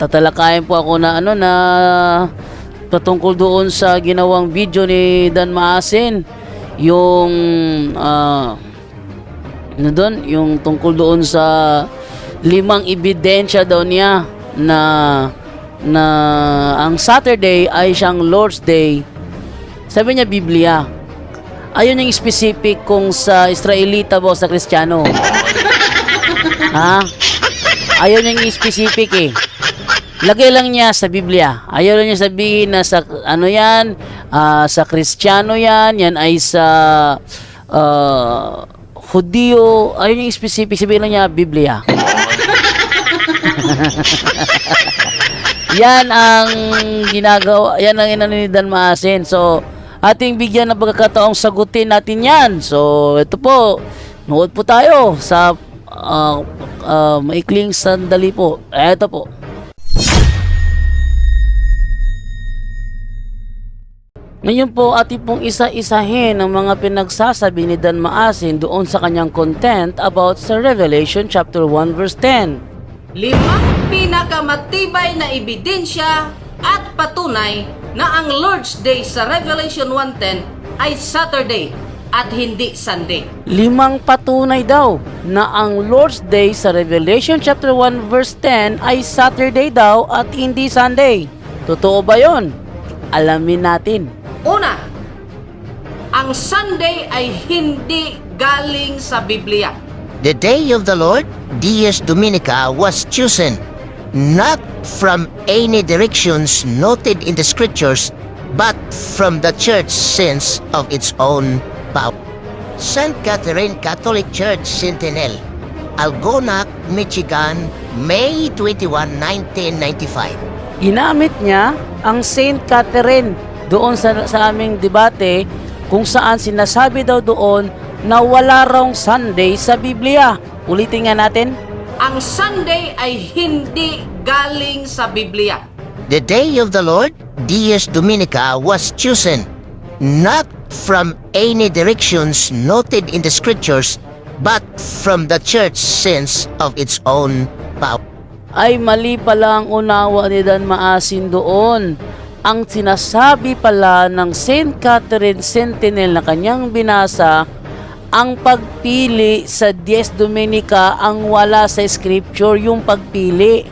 tatalakayin po ako na na patungkol doon sa ginawang video ni Dan Maasin, yung doon, yung tungkol doon sa 5 ebidensya daw niya na ang Saturday ay siyang Lord's Day. Sabi niya Biblia. Ayun yung specific kung sa Israelita ba o sa Kristiyano. Ha? Ayun yung specific eh. Lagay lang niya sa Biblia. Ayaw lang niya sabihin na sa ano yan, sa Kristiyano yan ay sa Hudyo. Ayun yung specific, sabihin lang niya Biblia. Yan ang ginagawa, yan ang inano ni Dan Maasin. So, ating bigyan ng pagkakataong sagutin natin yan. So, ito po, nood po tayo sa maikling sandali po. Ito po. Ngayon po, ating pong isa-isahin ang mga pinagsasabi ni Dan Maasin doon sa kanyang content about sa Revelation chapter 1 verse 10. 5 pinakamatibay na ebidensya at patunay na ang Lord's Day sa Revelation 1:10 ay Saturday at hindi Sunday. 5 patunay daw na ang Lord's Day sa Revelation chapter 1 verse 10 ay Saturday daw at hindi Sunday. Totoo ba yon? Alamin natin. Una, ang Sunday ay hindi galing sa Biblia. The day of the Lord, Dies Dominica, was chosen not from any directions noted in the scriptures, but from the church sense of its own power. St. Catherine Catholic Church Sentinel, Algonac, Michigan, May 21, 1995. Ginamit niya ang St. Catherine doon sa aming debate kung saan sinasabi daw doon na wala raw Sunday sa Biblia. Ulitin nga natin. Ang Sunday ay hindi galing sa Biblia. The day of the Lord, Dies Dominica, was chosen not from any directions noted in the scriptures, but from the church sense of its own power. Ay mali pala ang unawa ni Dan Maasin doon. Ang sinasabi pala ng St. Catherine Sentinel na kanyang binasa, ang pagpili sa Dies Dominica ang wala sa scripture, yung pagpili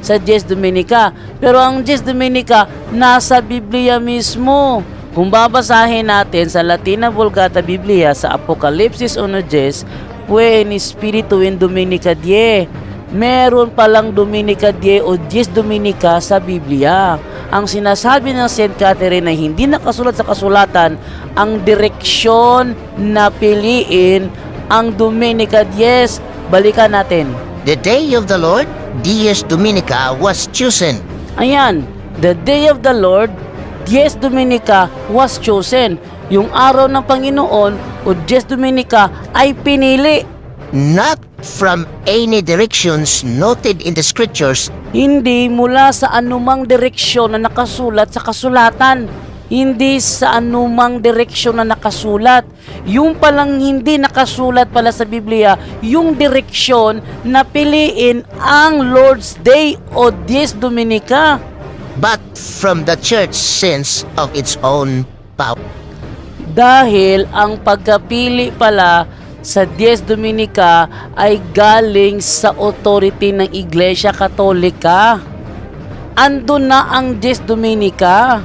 sa Dies Dominica. Pero ang Dies Dominica nasa Biblia mismo. Kung babasahin natin sa Latina Vulgata Biblia sa Apokalipsis 1:10, Pue in Spiritu in Dominica Die. Meron palang Dominica Die o Dies Dominica sa Biblia. Ang sinasabi ng St. Catherine na hindi nakasulat sa kasulatan ang direksyon na piliin ang Dominica Dies. Balikan natin. The day of the Lord, Dies Dominica, was chosen. Ayan, the day of the Lord, Dies Dominica was chosen. Yung araw ng Panginoon o Dies Dominica ay pinili. Not from any directions noted in the scriptures, Hindi mula sa anumang direksyon na nakasulat sa kasulatan. Hindi sa anumang direksyon na nakasulat. Yung palang hindi nakasulat pala sa Biblia, yung direksyon na piliin ang Lord's Day o Dies Dominica. but from the church sense of its own power. Dahil ang pagkapili pala sa Dies Dominica ay galing sa authority ng Iglesia Katolika. Andun na ang Dies Dominica.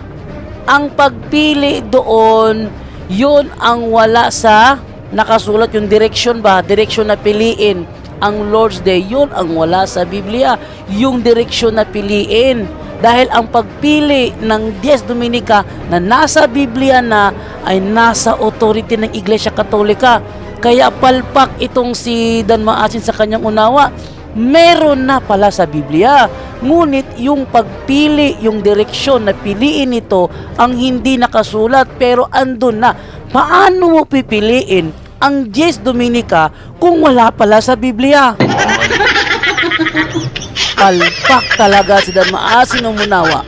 Ang pagpili doon, yun ang wala sa nakasulat, yung direction ba? Direction na piliin. Ang Lord's Day, yun ang wala sa Biblia. Yung direksyon na piliin. Dahil ang pagpili ng Dies Dominica na nasa Biblia na ay nasa authority ng Iglesia Katolika. Kaya palpak itong si Dan Maasin sa kanyang unawa. Meron na pala sa Biblia. Ngunit yung pagpili, yung direksyon na piliin ito ang hindi nakasulat pero andun na. Paano mo pipiliin ang Dies Dominica kung wala pala sa Biblia? Palpak talaga si Dan Maasin ng unawa.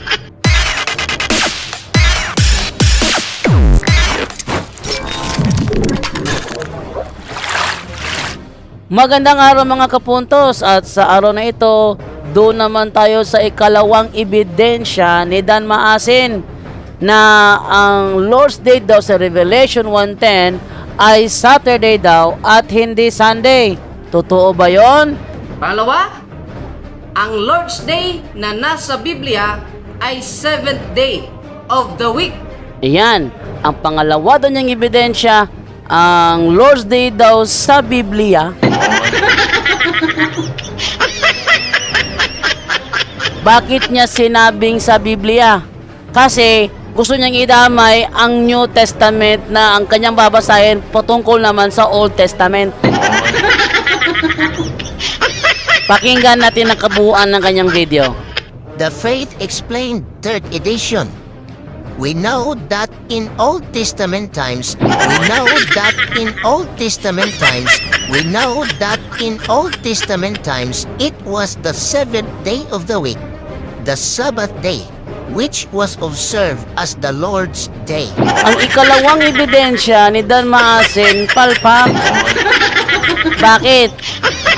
Magandang araw mga kapuntos, at sa araw na ito, Doon naman tayo sa ikalawang ebidensya ni Dan Maasin na ang Lord's Day daw sa Revelation 1:10 ay Saturday daw at hindi Sunday. Totoo ba yon? Pangalawa, ang Lord's Day na nasa Biblia ay 7th day of the week. Iyan, ang pangalawa daw niyang ebidensya, ang Lord's Day daw sa Biblia. Bakit niya sinabing sa Biblia? Kasi gusto niyang idamay ang New Testament na ang kanyang babasahin patungkol naman sa Old Testament. Pakinggan natin ang kabuuan ng kanyang video. The Faith Explained 3rd edition. We know that in Old Testament times, we know that in Old Testament times, we know that in Old Testament times, it was the 7th day of the week, the Sabbath day, which was observed as the Lord's Day. Ang ikalawang ebidensya ni Dan Maasin, palpak. Bakit?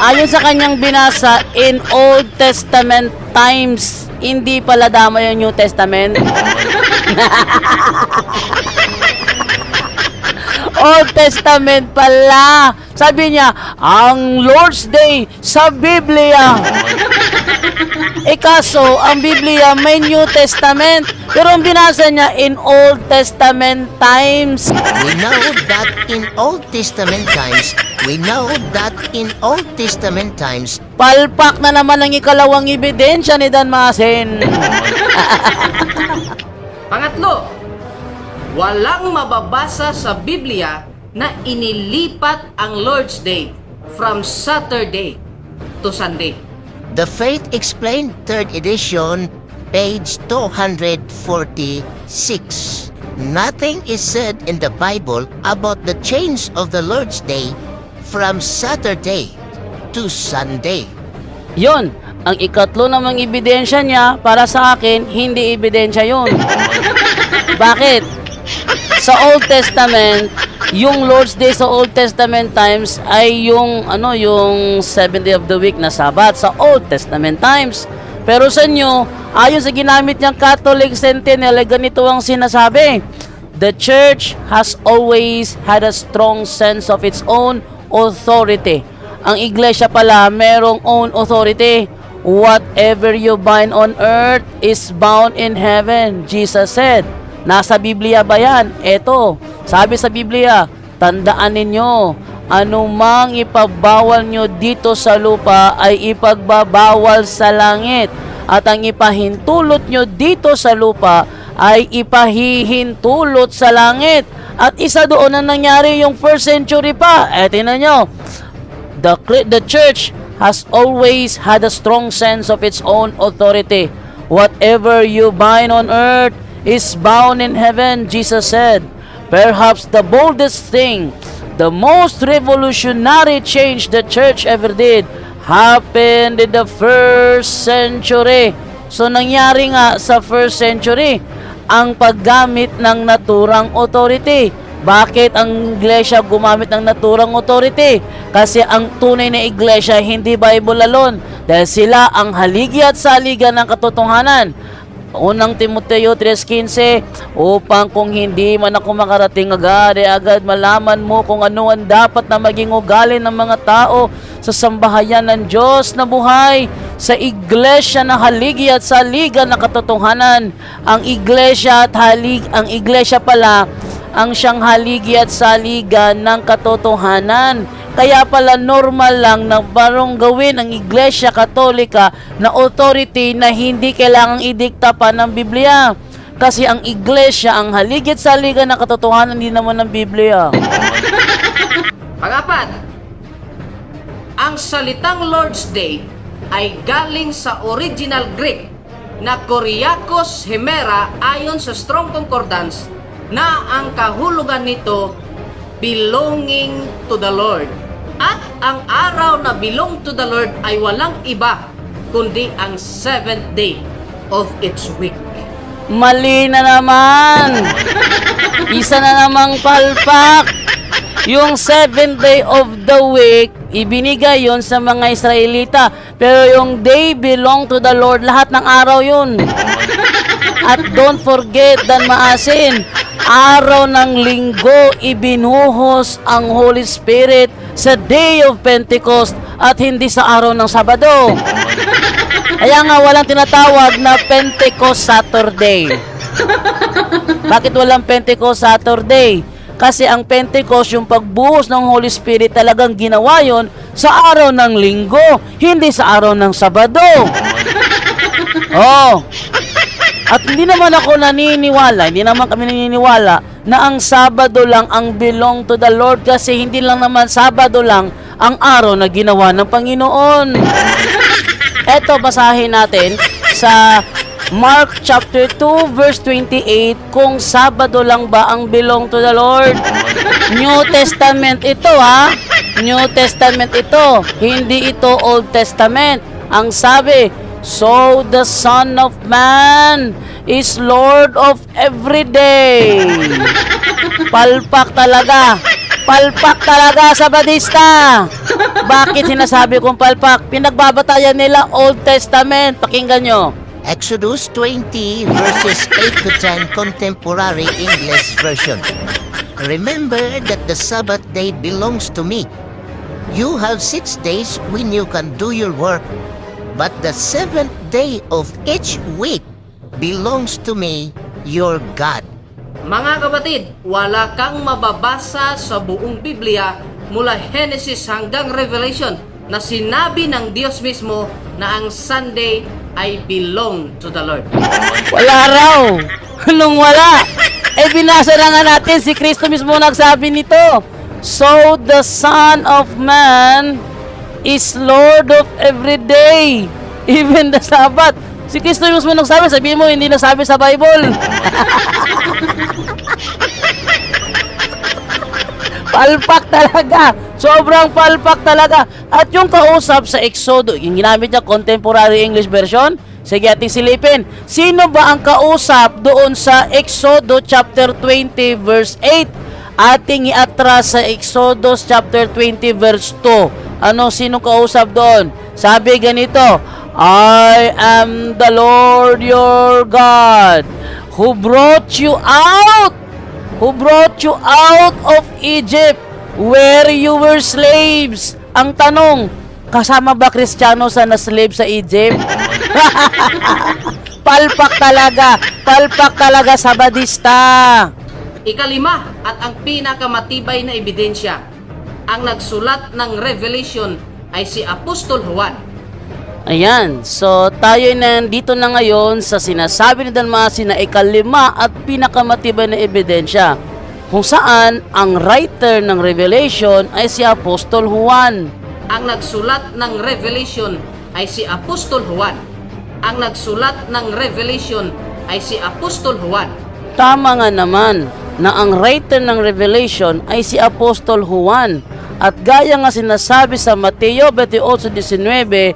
Ayon sa kanyang binasa, in Old Testament times, hindi pala dama yung New Testament. Old Testament pala. Sabi niya, ang Lord's Day sa Biblia. Kaso, ang Biblia may New Testament. Pero ang binasa niya in Old Testament times. We know that in Old Testament times, we know that in Old Testament times, Palpak na naman ang ikalawang ebidensya ni Dan Maasin. Pangatlo, walang mababasa sa Biblia na inilipat ang Lord's Day from Saturday to Sunday. The Faith Explained 3rd edition, page 246. Nothing is said in the Bible about the change of the Lord's Day from Saturday to Sunday. Yon, ang ikatlo namang ebidensya niya, para sa akin, hindi ebidensya yon. Bakit? Sa Old Testament, yung Lord's Day sa Old Testament times ay yung yung 7th day of the week na Sabat sa Old Testament times. Pero sa inyo, ayon sa ginamit niyang Catholic Centennial, ganito ang sinasabi. The church has always had a strong sense of its own authority. Ang iglesia pala merong own authority. Whatever you bind on earth is bound in heaven, Jesus said. Nasa Biblia ba yan? Eto, sabi sa Biblia, tandaan ninyo, anumang ipabawal nyo dito sa lupa ay ipagbabawal sa langit. At ang ipahintulot nyo dito sa lupa ay ipahihintulot sa langit. At isa doon na nangyari yung 1st century pa. Tingnan nyo, the church has always had a strong sense of its own authority. Whatever you bind on earth is bound in heaven, Jesus said. Perhaps the boldest thing, the most revolutionary change the church ever did happened in the 1st century. So nangyari nga sa 1st century ang paggamit ng naturang authority. Bakit ang iglesia gumamit ng naturang authority? Kasi ang tunay na iglesia hindi Bible alone, dahil sila ang haligi at saligan ng katotohanan. Unang Timoteo 3:15, upang kung hindi man ako makarating agad malaman mo kung ano ang dapat na maging ugali ng mga tao sa sambahayan ng Diyos na buhay, sa iglesia na haligi at saligan ng katotohanan. Ang iglesia pala ang siyang haligi at saligan ng katotohanan. Kaya pala normal lang na barong gawin ang Iglesia Katolika na authority na hindi kailangang idikta pa ng Biblia. Kasi ang Iglesia, ang haligit saligan ng katotohanan, hindi naman ng Biblia. Pangapat, ang salitang Lord's Day ay galing sa original Greek na Kyriakos Hemera ayon sa Strong Concordance na ang kahulugan nito belonging to the Lord. At ang araw na belong to the Lord ay walang iba kundi ang 7th day of its week. Mali na naman! Isa na namang palpak! Yung 7th day of the week, ibinigay yon sa mga Israelita. Pero yung day belong to the Lord, lahat ng araw yun. At don't forget, Dan Maasin, araw ng linggo, ibinuhos ang Holy Spirit sa Day of Pentecost at hindi sa araw ng Sabado. Kaya nga walang tinatawag na Pentecost Saturday. Bakit walang Pentecost Saturday? Kasi ang Pentecost, yung pagbuhos ng Holy Spirit, talagang ginawa yon sa araw ng linggo, hindi sa araw ng Sabado. Oh. At hindi naman ako naniniwala, hindi naman kami naniniwala na ang Sabado lang ang belong to the Lord kasi hindi lang naman Sabado lang ang araw na ginawa ng Panginoon. Eto, basahin natin sa Mark chapter 2 verse 28 kung Sabado lang ba ang belong to the Lord. New Testament ito ha. New Testament ito. Hindi ito Old Testament. Ang sabi, so the Son of Man is Lord of every day. Palpak talaga. Palpak talaga sa Badista. Bakit sinasabi kong palpak? Pinagbabatayan nila Old Testament. Pakinggan nyo. Exodus 20 verses 8 to 10 Contemporary English Version. Remember that the Sabbath day belongs to me. You have 6 days when you can do your work, but the 7th day of each week belongs to me, your God. Mga kapatid, wala kang mababasa sa buong Biblia mula Genesis hanggang Revelation na sinabi ng Diyos mismo na ang Sunday ay belong to the Lord. Wala raw. Anong wala? Eh binasa na nga natin, si Kristo mismo nagsabi nito. So the Son of Man is Lord of every day, even the Sabbath. Si Kristo mismo nagsabi, sabihin mo hindi nasabi sa Bible. Palpak talaga. Sobrang palpak talaga. At yung kausap sa Exodo, yung ginamit niya Contemporary English Version, sige ating silipin. Sino ba ang kausap doon sa Exodo chapter 20 verse 8? Ating iatras sa Exodus chapter 20 verse 2. Ano, sino kausap doon? Sabi ganito, I am the Lord your God who brought you out of Egypt where you were slaves. Ang tanong, kasama ba Kristiyano sa na-slave sa Egypt? Palpak talaga sa Badista. Ikalima at ang pinakamatibay na ebidensya, ang nagsulat ng Revelation ay si Apostol Juan. Ayan, so tayo nandito na ngayon sa sinasabi ni Dan Maasin na ikalima at pinakamatibay na ebidensya kung saan ang writer ng Revelation ay si Apostol Juan. Ang nagsulat ng Revelation ay si Apostol Juan. Ang nagsulat ng Revelation ay si Apostol Juan. Tama nga naman na ang writer ng Revelation ay si Apostol Juan. At gaya nga sinasabi sa Mateo 28:19,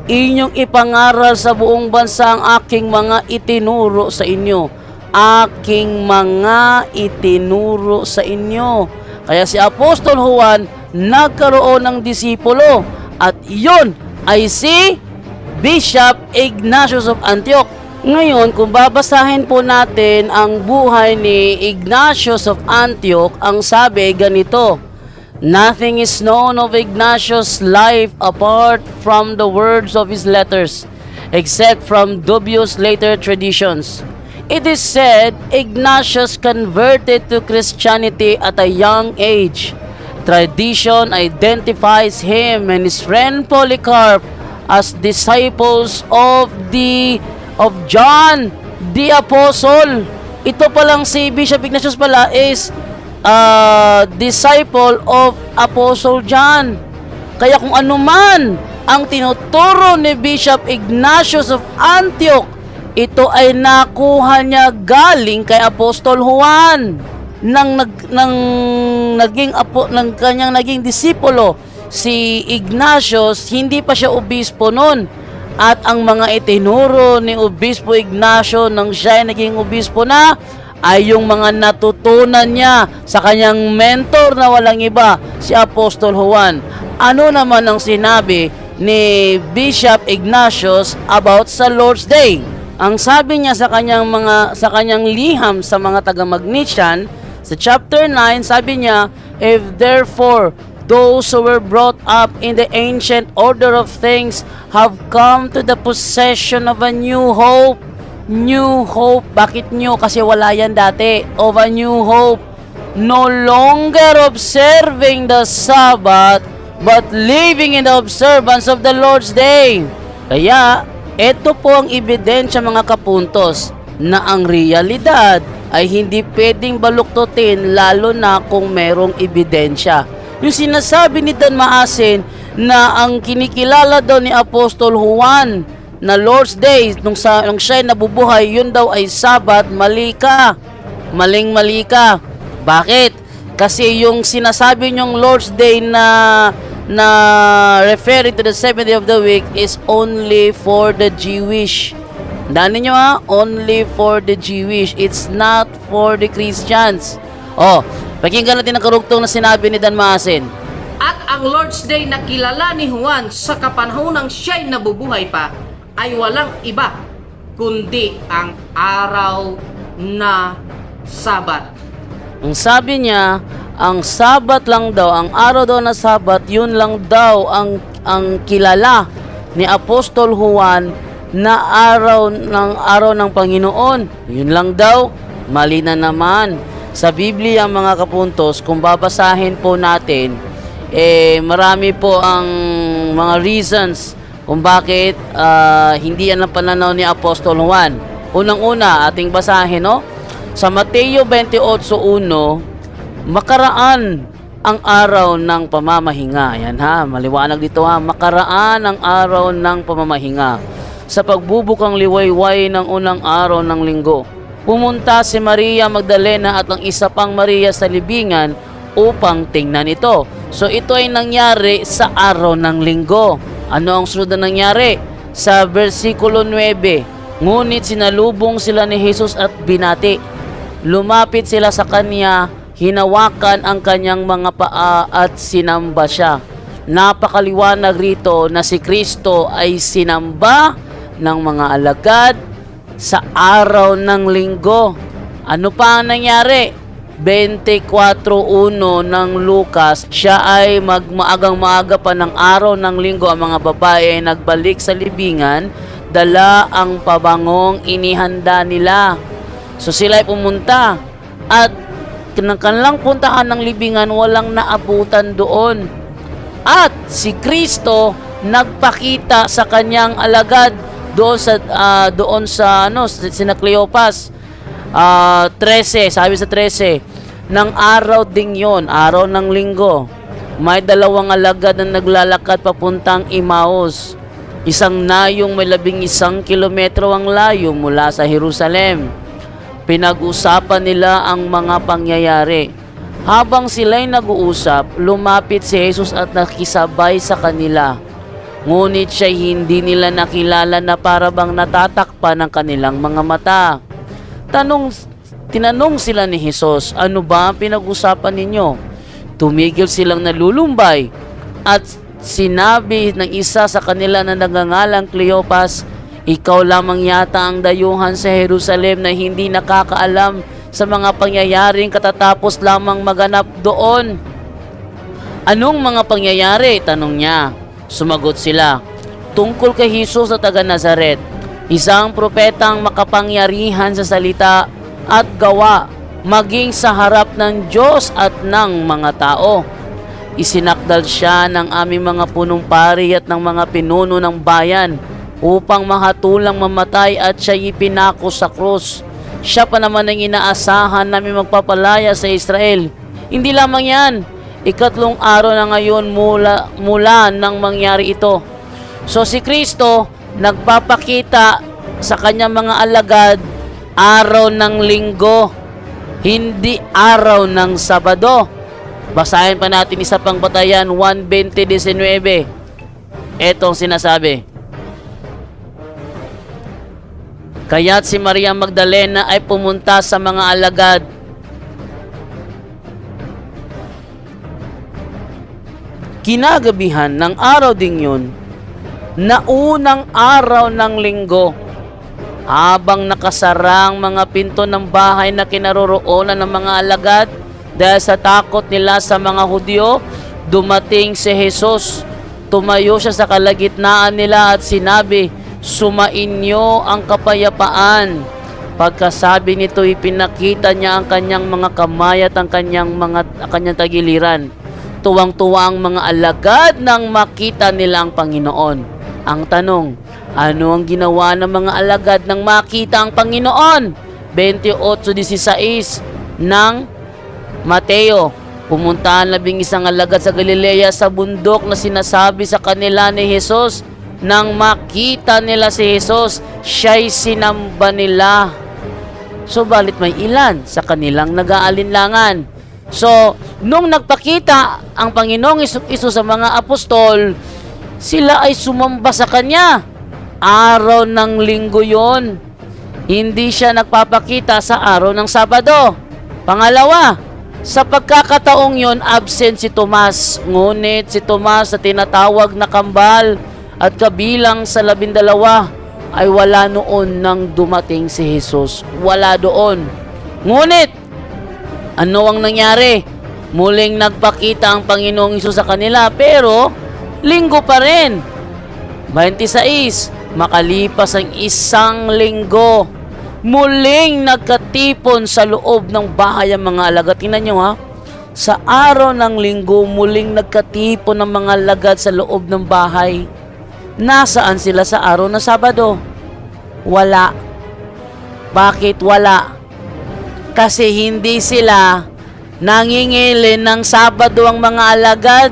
inyong ipangaral sa buong bansa ang aking mga itinuro sa inyo. Aking mga itinuro sa inyo. Kaya si Apostol Juan nagkaroon ng disipulo at iyon ay si Bishop Ignatius of Antioch. Ngayon, kung babasahin po natin ang buhay ni Ignatius of Antioch, ang sabi ganito, nothing is known of Ignatius' life apart from the words of his letters, except from dubious later traditions. It is said Ignatius converted to Christianity at a young age. Tradition identifies him and his friend Polycarp as disciples of John the Apostle. Ito palang si Bishop Ignatius pala is disciple of Apostle John. Kaya kung ano man ang tinuturo ni Bishop Ignatius of Antioch, ito ay nakuha niya galing kay Apostol Juan ng kanyang naging disipulo. Si Ignatius, hindi pa siya obispo noon. At ang mga itinuro ni Obispo Ignacio nang siya ay naging obispo na ay yung mga natutunan niya sa kanyang mentor na walang iba, si Apostol Juan. Ano naman ang sinabi ni Bishop Ignatius about sa Lord's Day. Ang sabi niya sa kanyang liham sa mga taga-Magnesian sa chapter 9, sabi niya, if therefore those who were brought up in the ancient order of things have come to the possession of a new hope. New hope. Bakit new? Kasi wala yan dati. Of a new hope. No longer observing the Sabbath, but living in the observance of the Lord's Day. Kaya, ito po ang ebidensya mga kapuntos na ang realidad ay hindi pwedeng baluktutin lalo na kung merong ebidensya. Yung sinasabi ni Dan Maasin na ang kinikilala daw ni Apostol Juan na Lord's Day nung siya nabubuhay, yun daw ay Sabat, mali ka. Maling-mali ka. Bakit? Kasi yung sinasabi niyong Lord's Day na referring to the 7th day of the week is only for the Jewish. Tandaan niyo ha, only for the Jewish. It's not for the Christians. Oh, pakinggan natin ang karugtong na sinabi ni Dan Maasin. At ang Lord's Day na kilala ni Juan sa kapanahonang siya'y nabubuhay pa ay walang iba kundi ang araw na Sabat. Ang sabi niya, ang Sabat lang daw, ang araw daw na Sabat, yun lang daw ang kilala ni Apostol Juan na araw ng Panginoon. Yun lang daw, mali na naman. Sa Biblia mga kapuntos, kung babasahin po natin, marami po ang mga reasons kung bakit hindi yan ang pananaw ni Apostol Juan. Unang-una, ating basahin, no? Sa Mateo 28:1, makaraan ang araw ng pamamahinga. Yan ha, maliwanag dito ha. Makaraan ang araw ng pamamahinga. Sa pagbubukang liwayway ng unang araw ng linggo, pumunta si Maria Magdalena at ang isa pang Maria sa libingan upang tingnan ito. So ito ay nangyari sa araw ng linggo. Ano ang sunod na nangyari? Sa versikulo 9, ngunit sinalubong sila ni Jesus at binati. Lumapit sila sa kanya, hinawakan ang kanyang mga paa at sinamba siya. Napakaliwanag rito na si Kristo ay sinamba ng mga alagad sa araw ng linggo. Ano pa ang nangyari? 24:1 ng Lucas, siya ay maagang-maaga pa ng araw ng linggo, ang mga babae ay nagbalik sa libingan, dala ang pabangong inihanda nila. So sila ay pumunta at kanilang puntahan ng libingan, walang naabutan doon. At si Kristo nagpakita sa kanyang alagad doon sa sina Cleopas. 13, sabi sa 13, ng araw ding yon, araw ng linggo, may dalawang alagad na naglalakad papuntang Emmaus. Isang nayong may 11 kilometro ang layo mula sa Jerusalem. Pinag-usapan nila ang mga pangyayari. Habang sila'y nag-uusap, lumapit si Jesus at nakisabay sa kanila. Ngunit siya'y hindi nila nakilala na para bang natatakpan ng kanilang mga mata. Tinanong sila ni Jesus, ano ba ang pinag-usapan ninyo? Tumigil silang nalulumbay at sinabi ng isa sa kanila na nagngangalang Cleopas, ikaw lamang yata ang dayuhan sa Jerusalem na hindi nakakaalam sa mga pangyayaring katatapos lamang maganap doon. Anong mga pangyayari? Tanong niya. Sumagot sila, tungkol kay Jesus na taga Nazaret, isang propetang makapangyarihan sa salita at gawa, maging sa harap ng Diyos at ng mga tao. Isinakdal siya ng aming mga punong pari at ng mga pinuno ng bayan upang mahatulang mamatay at siya ipinako sa krus. Siya pa naman ang inaasahan namin magpapalaya sa Israel. Hindi lamang yan, 3 araw na ngayon mula nang mangyari ito. So si Kristo nagpapakita sa kanyang mga alagad araw ng linggo, hindi araw ng Sabado. Basahin pa natin isa pang batayan, 1:20-19. Etong sinasabi. Kaya't si Maria Magdalena ay pumunta sa mga alagad. Kinagabihan ng araw ding yun, na unang araw ng linggo. Habang nakasarang mga pinto ng bahay na kinaroroonan ng mga alagad dahil sa takot nila sa mga Hudyo, dumating si Jesus. Tumayo siya sa kalagitnaan nila at sinabi, "Sumainyo ang kapayapaan." Pagkasabi nito, ipinakita niya ang kanyang mga kamay at ang kanyang tagiliran. Tuwang-tuwa ang mga alagad nang makita nila ang Panginoon. Ang tanong, ano ang ginawa ng mga alagad nang makita ang Panginoon? 28:16 ng Mateo. Pumunta ang 11 alagad sa Galilea sa bundok na sinasabi sa kanila ni Jesus. Nang makita nila si Jesus, siya'y sinamba nila. Subalit may ilan sa kanilang nag-aalinlangan. So, nung nagpakita ang Panginoong Isus sa mga apostol, sila ay sumamba sa Kanya. Araw ng linggo yon. Hindi siya nagpapakita sa araw ng Sabado. Pangalawa, sa pagkakataong yon, absent si Tomas. Ngunit si Tomas na tinatawag na kambal at kabilang sa 12 ay wala noon nang dumating si Jesus. Wala doon. Ngunit, ano ang nangyari? Muling nagpakita ang Panginoong Isus sa kanila, pero linggo pa rin. 26, makalipas ang 1 linggo, muling nagkatipon sa loob ng bahay ang mga alagad. Tingnan nyo ha, sa araw ng linggo, muling nagkatipon ng mga alagad sa loob ng bahay. Nasaan sila sa araw ng Sabado? Wala. Bakit wala? Kasi hindi sila nangingilin ng Sabado ang mga alagad.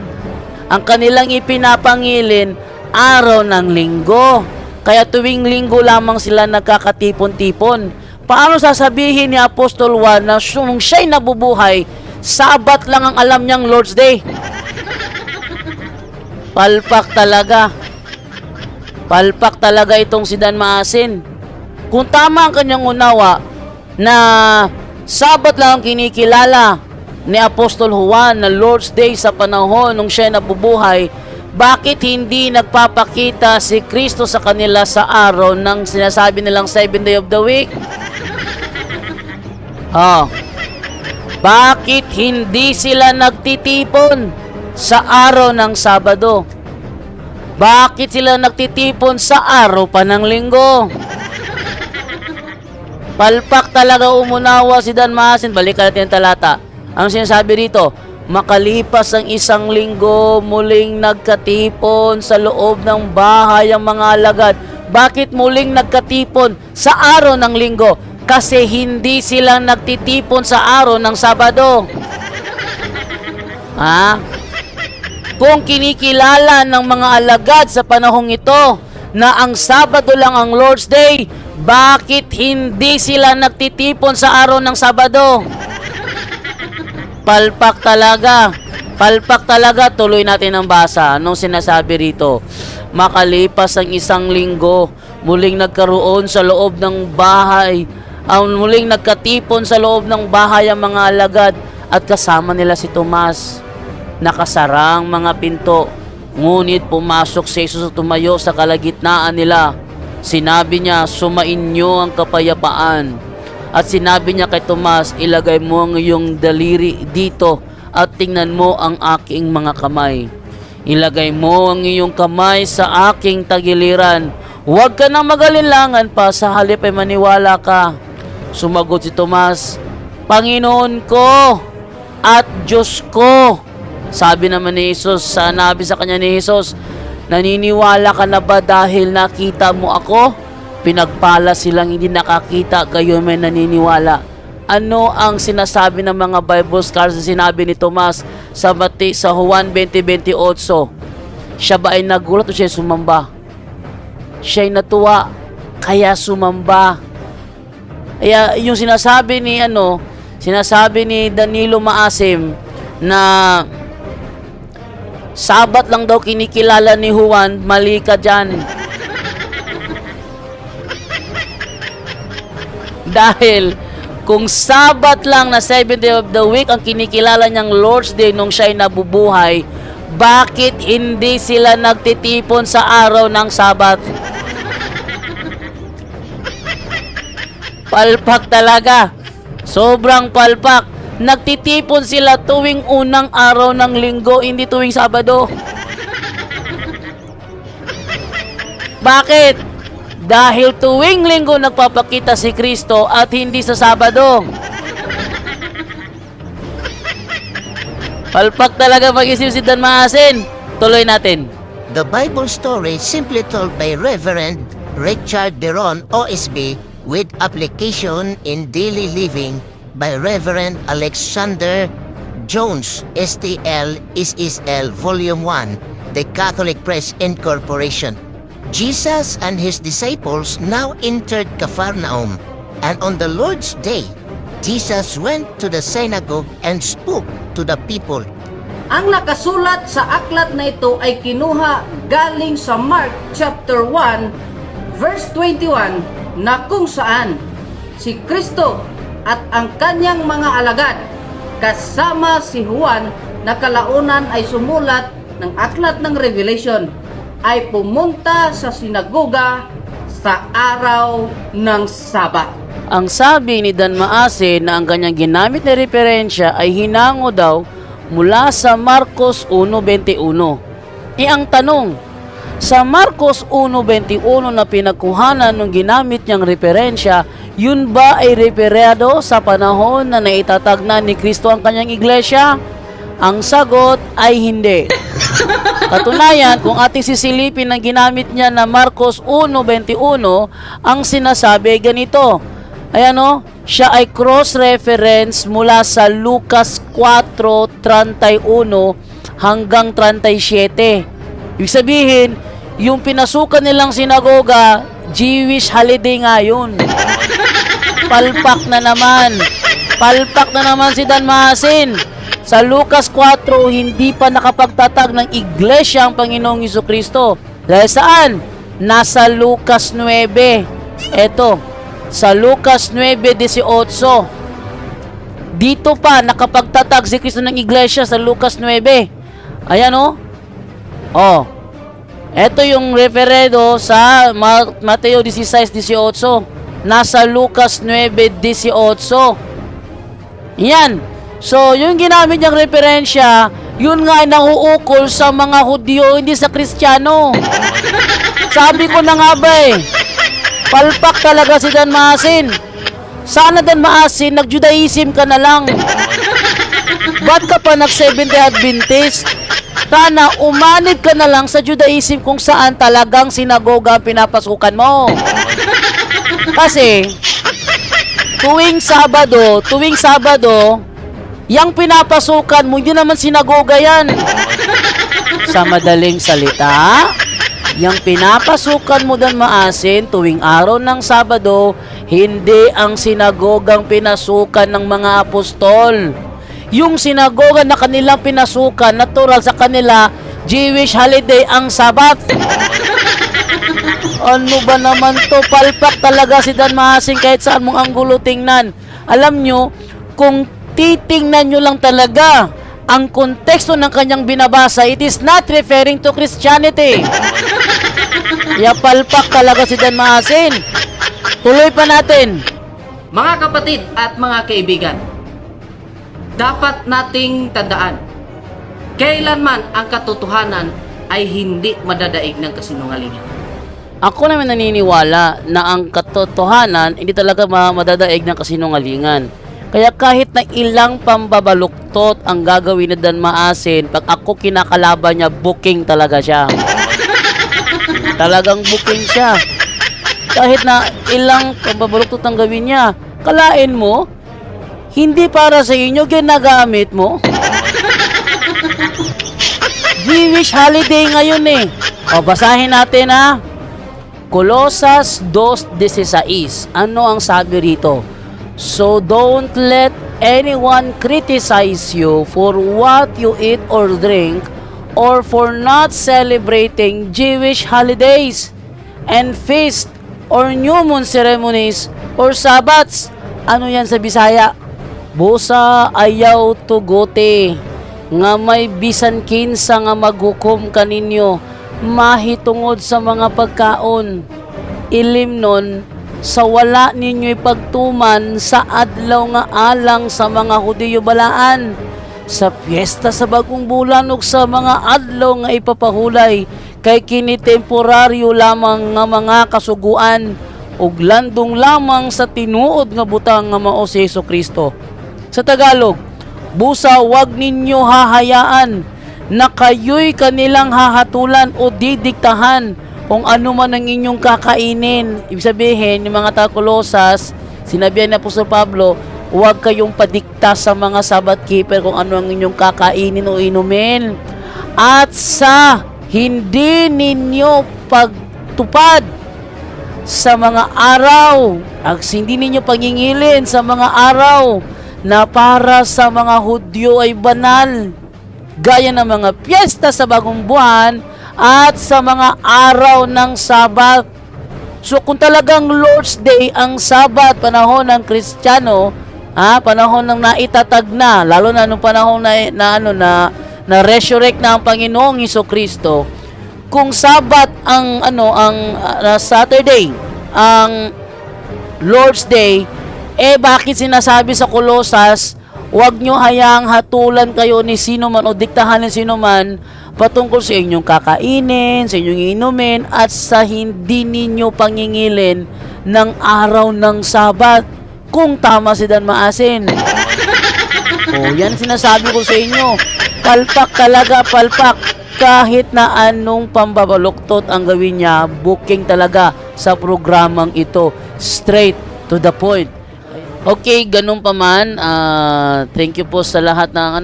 Ang kanilang ipinapangilin, araw ng linggo. Kaya tuwing linggo lamang sila nagkakatipon-tipon. Paano sasabihin ni Apostol Juan na nung siya'y nabubuhay, Sabat lang ang alam niyang Lord's Day? Palpak talaga. Palpak talaga itong si Dan Maasin. Kung tama ang kanyang unawa na Sabat lang ang kinikilala ni Apostol Juan na Lord's Day sa panahon nung siya nabubuhay, bakit hindi nagpapakita si Kristo sa kanila sa araw ng sinasabi nilang 7th day of the week? Bakit hindi sila nagtitipon sa araw ng Sabado? Bakit sila nagtitipon sa araw pa ng linggo? Palpak talaga umunawa si Dan Maasin. Balikan natin ang talata. Ang sinasabi rito, makalipas ang 1 linggo, muling nagkatipon sa loob ng bahay ang mga alagad. Bakit muling nagkatipon sa araw ng linggo? Kasi hindi sila nagtitipon sa araw ng Sabado. Kung kinikilala ng mga alagad sa panahong ito na ang Sabado lang ang Lord's Day, bakit hindi sila nagtitipon sa araw ng Sabado? Palpak talaga. Palpak talaga. Tuloy natin ang basa. Anong sinasabi rito? Makalipas ang 1 linggo, muling nagkaroon sa loob ng bahay, muling nagkatipon sa loob ng bahay ang mga alagad at kasama nila si Tomas. Nakasarang mga pinto, ngunit pumasok si Jesus at tumayo sa kalagitnaan nila. Sinabi niya, sumainyo ang kapayapaan. At sinabi niya kay Tomas, ilagay mo ang iyong daliri dito at tingnan mo ang aking mga kamay. Ilagay mo ang iyong kamay sa aking tagiliran. Huwag ka nang magalinlangan pa, sa halip ay maniwala ka. Sumagot si Tomas, Panginoon ko at Diyos ko. Sabi naman ni Jesus, sanabi sa kanya ni Jesus, naniniwala ka na ba dahil nakita mo ako? Pinagpala silang hindi nakakita, gayon may naniniwala. Ano ang sinasabi ng mga Bible scholars na sinabi ni Tomas sa Juan 20:28? Siya ba ay nagulat o siya sumamba? Siya ay natuwa, kaya sumamba. Kaya yung sinasabi ni Danilo Maasim na Sabat lang daw kinikilala ni Juan, mali ka dyan. Dahil kung Sabat lang na 7th day of the week ang kinikilala niyang Lord's Day nung siya ay nabubuhay, bakit hindi sila nagtitipon sa araw ng Sabat? Palpak talaga. Sobrang palpak. Nagtitipon sila tuwing unang araw ng linggo, hindi tuwing Sabado. Bakit? Dahil tuwing linggo nagpapakita si Kristo at hindi sa Sabado. Palpak talaga mag-isip si Dan Maasin. Tuloy natin. The Bible story simply told by Reverend Richard Deron OSB with application in daily living by Reverend Alexander Jones STL SSL Volume 1, The Catholic Press Incorporation. Jesus and his disciples now entered Capharnaum, and on the Lord's day, Jesus went to the synagogue and spoke to the people. Ang nakasulat sa aklat na ito ay kinuha galing sa Mark chapter 1 verse 21 na kung saan si Kristo at ang kanyang mga alagad kasama si Juan na kalaunan ay sumulat ng aklat ng Revelation ay pumunta sa sinagoga sa araw ng Sabat. Ang sabi ni Dan Maasin na ang kanyang ginamit na referensya ay hinango daw mula sa Marcos 1.21. Ang tanong, sa Marcos 1.21 na pinagkuhanan ng ginamit niyang referensya, yun ba ay referado sa panahon na naitatag na ni Kristo ang kanyang iglesia? Ang sagot ay hindi. Katunayan, kung ating sisilipin ang ginamit niya na Marcos 1.21, ang sinasabi ganito. Ayan o, siya ay cross-reference mula sa Lucas 4:31 hanggang 37. Ibig sabihin, yung pinasukan nilang sinagoga, Jewish holiday nga yun. Palpak na naman. Palpak na naman si Dan Maasin. Sa Lucas 4, hindi pa nakapagtatag ng iglesia ang Panginoong Jesucristo. Dahil saan? Nasa Lucas 9. Eto, sa Lucas 9:18. Dito pa nakapagtatag si Kristo ng iglesia sa Lucas 9. Ayan o. Oh. Ito yung referedo sa Mateo 16:18. Nasa Lucas 9:18. Yan. So, yung ginamit niyang referensya, yun nga ay nanguukol sa mga Hudyo, hindi sa Kristiyano. Sabi ko na nga ba eh. Palpak talaga si Dan Maasin. Sana Dan Maasin, nag-Judaism ka na lang. Ba't ka pa nag-Seventh-day Adventist? Sana umanib ka na lang sa Judaism kung saan talagang sinagoga ang pinapasukan mo. Kasi, tuwing Sabado, yang pinapasukan mo, hindi naman sinagoga yan. Sa madaling salita, yang pinapasukan mo Dan Maasin tuwing araw ng Sabado, hindi ang sinagogang pinasukan ng mga apostol. Yung sinagoga na kanilang pinasukan, natural sa kanila, Jewish holiday ang Sabat. Ano ba naman to? Palpak talaga si Dan Maasin kahit saan mong anggulo tingnan. Alam nyo, kung titingnan nyo lang talaga ang konteksto ng kanyang binabasa, it is not referring to Christianity. Kaya palpak talaga si Dan Maasin. Tuloy pa natin. Mga kapatid at mga kaibigan, dapat nating tandaan, kailanman ang katotohanan ay hindi madadaig ng kasinungalingan. Ako naman naniniwala na ang katotohanan hindi talaga madadaig ng kasinungalingan. Kaya kahit na ilang pambabaluktot ang gagawin ni Dan Maasin, pag ako kinakalaban niya, booking talaga siya. Talagang booking siya. Kahit na ilang pambabaluktot ang gawin niya, kalain mo, hindi para sa inyo, ginagamit mo. Jewish holiday ngayon eh. O, basahin natin ha. Colosas 2:16. Ano ang sabi rito? So don't let anyone criticize you for what you eat or drink, or for not celebrating Jewish holidays and feasts or new moon ceremonies or Sabbats. Ano yan sa Bisaya? Busa ayaw tugote nga may bisan kinsa nga maghukom kaninyo mahitungod sa mga pagkaon. Ilim nun, sa wala ninyo'y pagtuman sa adlaw nga alang sa mga Hudiyo balaan, sa piyesta sa bagong bulan ug sa mga adlaw nga ipapahulay, kay kini temporaryo lamang nga mga kasuguan ug landong lamang sa tinuod nga butang nga mao si Hesukristo. Sa Tagalog, busa wag ninyo hahayaan na kayo'y kanilang hahatulan o didiktahan kung ano man ang inyong kakainin. Ibig sabihin, yung mga taga-Kolosas, sinabihan ni Apostol Pablo, huwag kayong padikta sa mga Sabbath keeper kung ano ang inyong kakainin o inumin. At sa hindi ninyo pagtupad sa mga araw, at hindi ninyo pangingilin sa mga araw na para sa mga Hudyo ay banal, gaya ng mga piyesta sa bagong buwan at sa mga araw ng Sabat. So kung talagang Lord's Day ang Sabat, panahon ng Kristiyano, panahon ng naitatag na, lalo na nung panahon na resurrect na ang Panginoong Hesukristo, kung Sabat ang Saturday, ang Lord's Day, bakit sinasabi sa Kolosas, huwag nyo hayaang hatulan kayo ni sino man o diktahan ni sino man patungkol sa inyong kakainin, sa inyong inumin, at sa hindi ninyo pangingilin ng araw ng Sabat. Kung tama si Dan Maasin. Yan sinasabi ko sa inyo. Palpak talaga, palpak. Kahit na anong pambabaluktot ang gawin niya, booking talaga sa programang ito. Straight to the point. Okay, ganun pa man. Thank you po sa lahat ng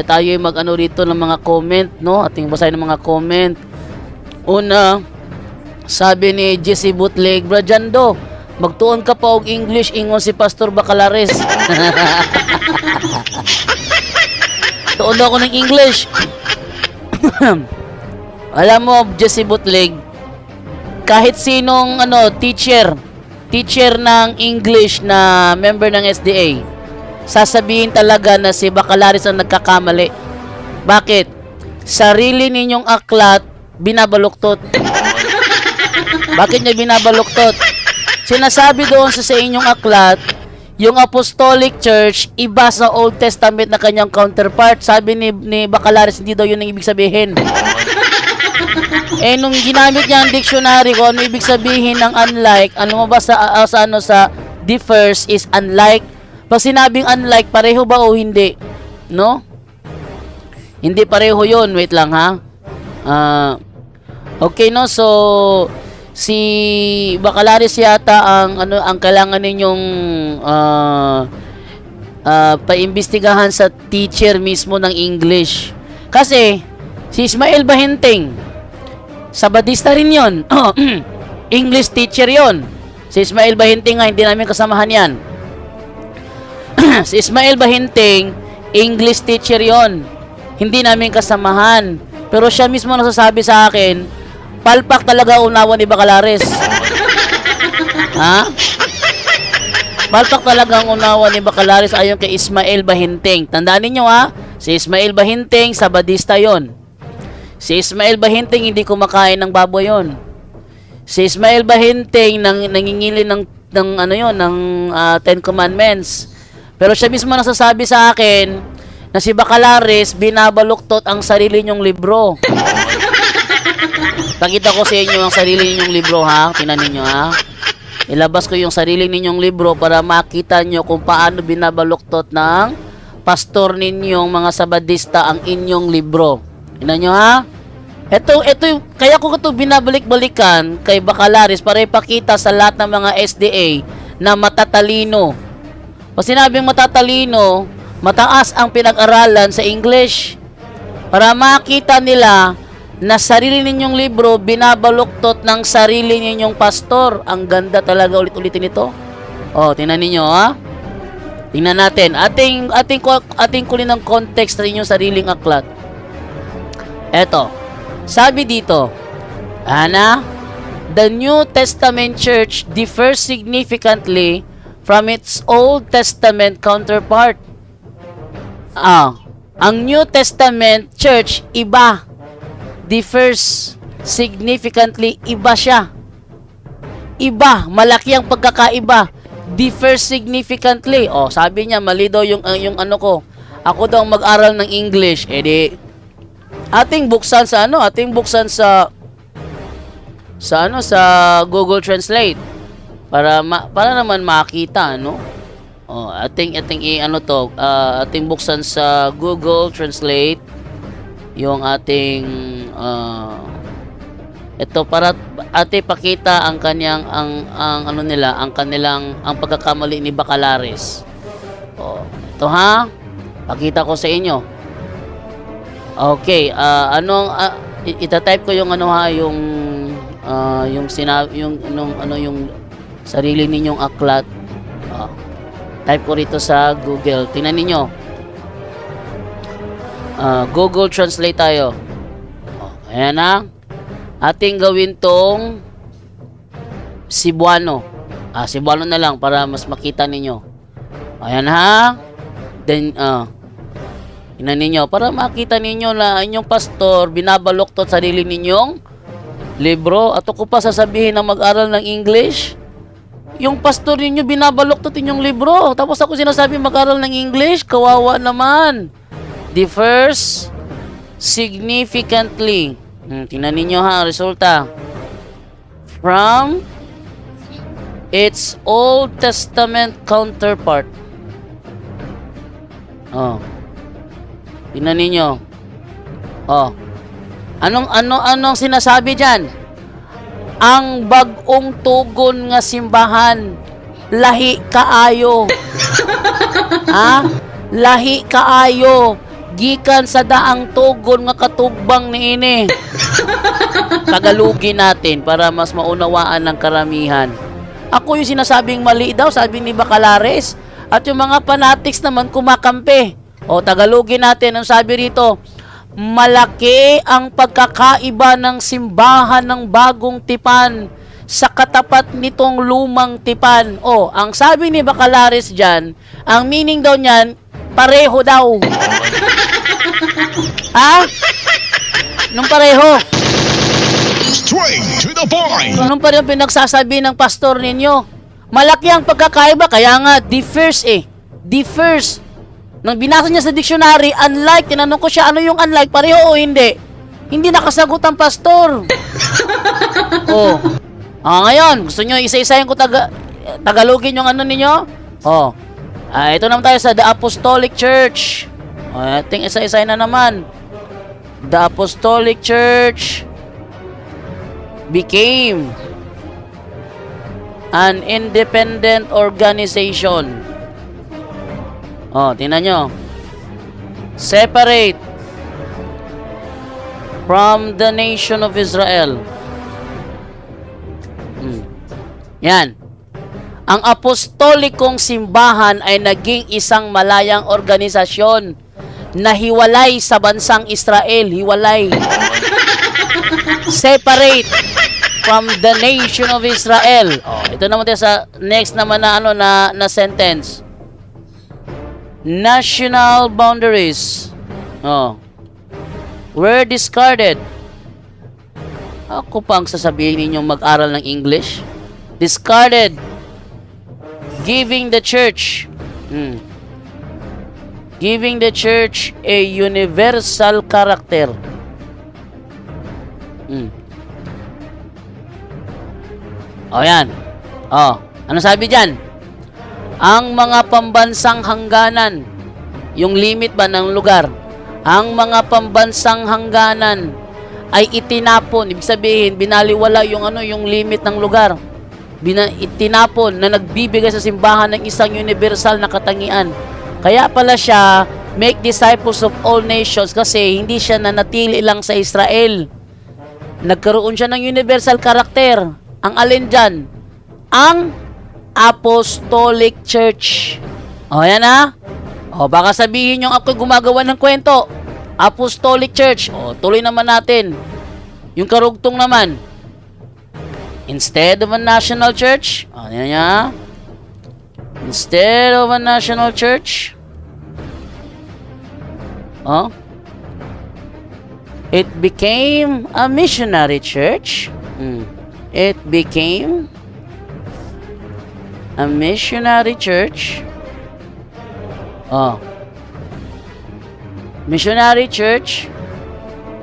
tayo mag rito ng mga comment, no? Ating basahin ng mga comment. Una, sabi ni Jesse Bootleg, Brajando, magtuon ka pa og English ingon si Pastor Bacalares. Tuon ako ng English. Alam mo, Jesse Bootleg, kahit sinong teacher ng English na member ng SDA, sasabihin talaga na si Bacalares ang nagkakamali. Bakit? Sarili ninyong aklat binabaluktot. Bakit niya binabaluktot? Sinasabi doon sa inyong aklat, yung Apostolic Church, iba sa Old Testament na kanyang counterpart. Sabi ni Bacalares, hindi daw yun ang ibig sabihin. Nung ginamit niya ang dictionary ko, ano ibig sabihin ng unlike, ano ba sa differs is unlike. Pag sinabing unlike, pareho ba o hindi? No? Hindi pareho yun. Wait lang ha. Okay, no? So, si Bacalares yata ang kailangan ninyong paimbestigahan sa teacher mismo ng English. Kasi, si Ismael Bahenteng, Sabadista rin yun. English teacher yon. Si Ismael Bahenteng nga, hindi namin kasamahan yan. Si Ismael Bahenteng, English teacher yon. Hindi namin kasamahan. Pero siya mismo nasasabi sa akin, palpak talaga unawa ni Bacalares. Ha? Palpak talaga ang unawa ni Bacalares ayon kay Ismael Bahenteng. Tandaan ninyo ha, si Ismael Bahenteng, Sabadista yon. Si Ismael Bahenteng hindi kumakain ng baboy yon. Si Ismael Bahenteng nangingili ng Ten Commandments. Pero siya mismo nasasabi sa akin na si Bacalares binabaluktot ang sarili niyong libro. Pakita ko sa inyo ang sarili ninyong libro ha. Tingnan niyo ha. Ilabas ko yung sarili ninyong libro para makita nyo kung paano binabaluktot ng pastor ninyong mga Sabadista ang inyong libro. Tingnan nyo ha. Ito, kaya ko ito binabalik-balikan kay Bacalares para ipakita sa lahat ng mga SDA na matatalino. Pag sinabing matatalino, mataas ang pinag-aralan sa English. Para makita nila na sarili ninyong libro binabaluktot ng sarili ninyong pastor. Ang ganda talaga ulit-ulitin ito. Tingnan ninyo ha. Tingnan natin. Ating kulin ng context sa inyong sariling aklat. Eto. Sabi dito, the New Testament Church differs significantly from its Old Testament counterpart. Ang New Testament church, iba. Differs significantly, iba siya. Iba, malaki ang pagkakaiba. Differs significantly. Oh, sabi niya, mali daw yung ano ko. Ako daw mag-aral ng English. Eh di, ating buksan sa sa Google Translate para naman makita, no? Oh, ating ating buksan sa Google Translate yung ating ito para ate pakita ang kanyang ang kanilang pagkakamali ni Bacalares. Oh, ito ha. Pakita ko sa inyo. Okay, ita-type ko yung yung sarili ninyong aklat. Type ko rito sa Google. Tingnan niyo. Google Translate tayo. Ayan na. Ating gawin tong Cebuano. Cebuano na lang para mas makita ninyo. Ayan ha. Then, tingnan ninyo. Para makita ninyo na inyong pastor binabaluktot sarili ninyong libro. At ako pa sasabihin na mag-aral ng English. Yung pastor ninyo binabaluktot inyong libro. Tapos ako sinasabi mag-aral ng English. Kawawa naman. Differs significantly. Tingnan ninyo ha, resulta. From its Old Testament counterpart. Tingnan ninyo. Anong sinasabi dyan? Ang bag-ong tugon nga simbahan, lahi kaayo. Lahi kaayo. Gikan sa daang tugon nga katugbang niini. Tagalogin natin para mas maunawaan ng karamihan. Ako yung sinasabing mali daw, sabi ni Bacalares. At yung mga fanatics naman kumakampi. Tagalogin natin, ang sabi rito, malaki ang pagkakaiba ng simbahan ng bagong tipan sa katapat nitong lumang tipan. Ang sabi ni Bacalares dyan, ang meaning daw niyan, pareho daw. Nung pareho. Straight to the point. Nung pareho pinagsasabi ng pastor ninyo. Malaki ang pagkakaiba, kaya nga, differs Differs. Nang binasa niya sa dictionary, unlike, tinanong ko siya, ano yung unlike, pareho o hindi? Hindi nakasagot ang pastor. Ngayon, gusto nyo isa-isahin ko Tagalogin yung ano ninyo? Ito naman tayo sa The Apostolic Church. Ating isa-isahin na naman. The Apostolic Church became an independent organization. Tingnan nyo. Separate from the nation of Israel. Yan. Ang apostolikong simbahan ay naging isang malayang organisasyon na hiwalay sa bansang Israel. Hiwalay. Separate from the nation of Israel. Ito naman tayo sa next naman na sentence. National boundaries were discarded. Ako pa ang sasabihin ninyong mag-aral ng English. Discarded. Giving the church a universal character. Yan. Ano sabi dyan? Ang mga pambansang hangganan, yung limit ba ng lugar, ang mga pambansang hangganan ay itinapon. Ibig sabihin, binaliwala yung limit ng lugar. Itinapon na nagbibigay sa simbahan ng isang universal na katangian. Kaya pala siya, make disciples of all nations, kasi hindi siya nanatili lang sa Israel. Nagkaroon siya ng universal character. Ang alin dyan? Ang Apostolic Church. Yan ha. Baka sabihin yung ako gumagawa ng kwento. Apostolic Church. Tuloy naman natin. Yung karugtong naman. Instead of a national church. Yan ha. Instead of a national church. Oh? It became a missionary church. It became a missionary church. Oh. Missionary church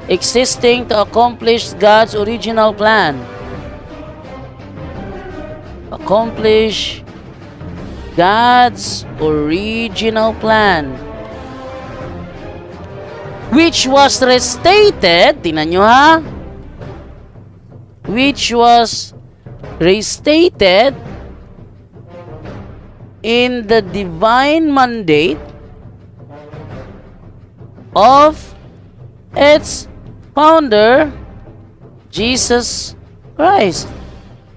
existing to accomplish God's original plan. Accomplish God's original plan. Which was restated, tingnan nyo ha, which was restated in the divine mandate of its founder, Jesus Christ.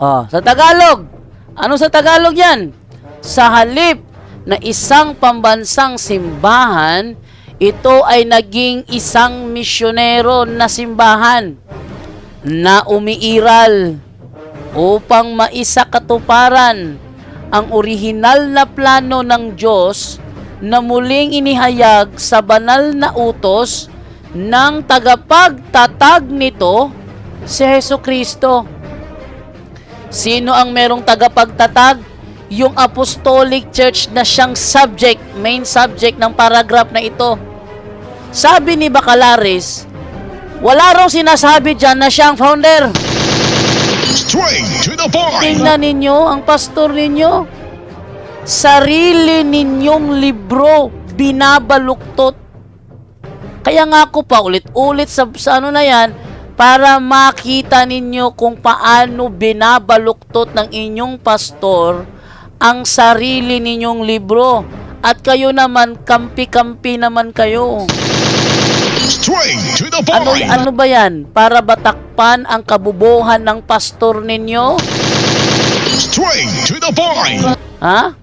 Sa Tagalog, ano sa Tagalog yan? Sa halip na isang pambansang simbahan, ito ay naging isang misyonero na simbahan na umiiral upang maisakatuparan ang orihinal na plano ng Diyos na muling inihayag sa banal na utos ng tagapagtatag nito, si Hesukristo. Sino ang merong tagapagtatag? Yung Apostolic Church na siyang subject, main subject ng paragraph na ito. Sabi ni Bacalaris, wala raw sinasabi dyan na siyang founder. Straight to the point. Tingnan ninyo ang pastor ninyo. Sarili ninyong libro binabaluktot. Kaya nga ako pa ulit-ulit sa ano na yan, para makita ninyo kung paano binabaluktot ng inyong pastor ang sarili ninyong libro. At kayo naman, kampi-kampi naman kayo. Straight to the point. Ano ba yan? Para batakpan ang kabubuhan ng pastor ninyo? Straight to the point. Ha?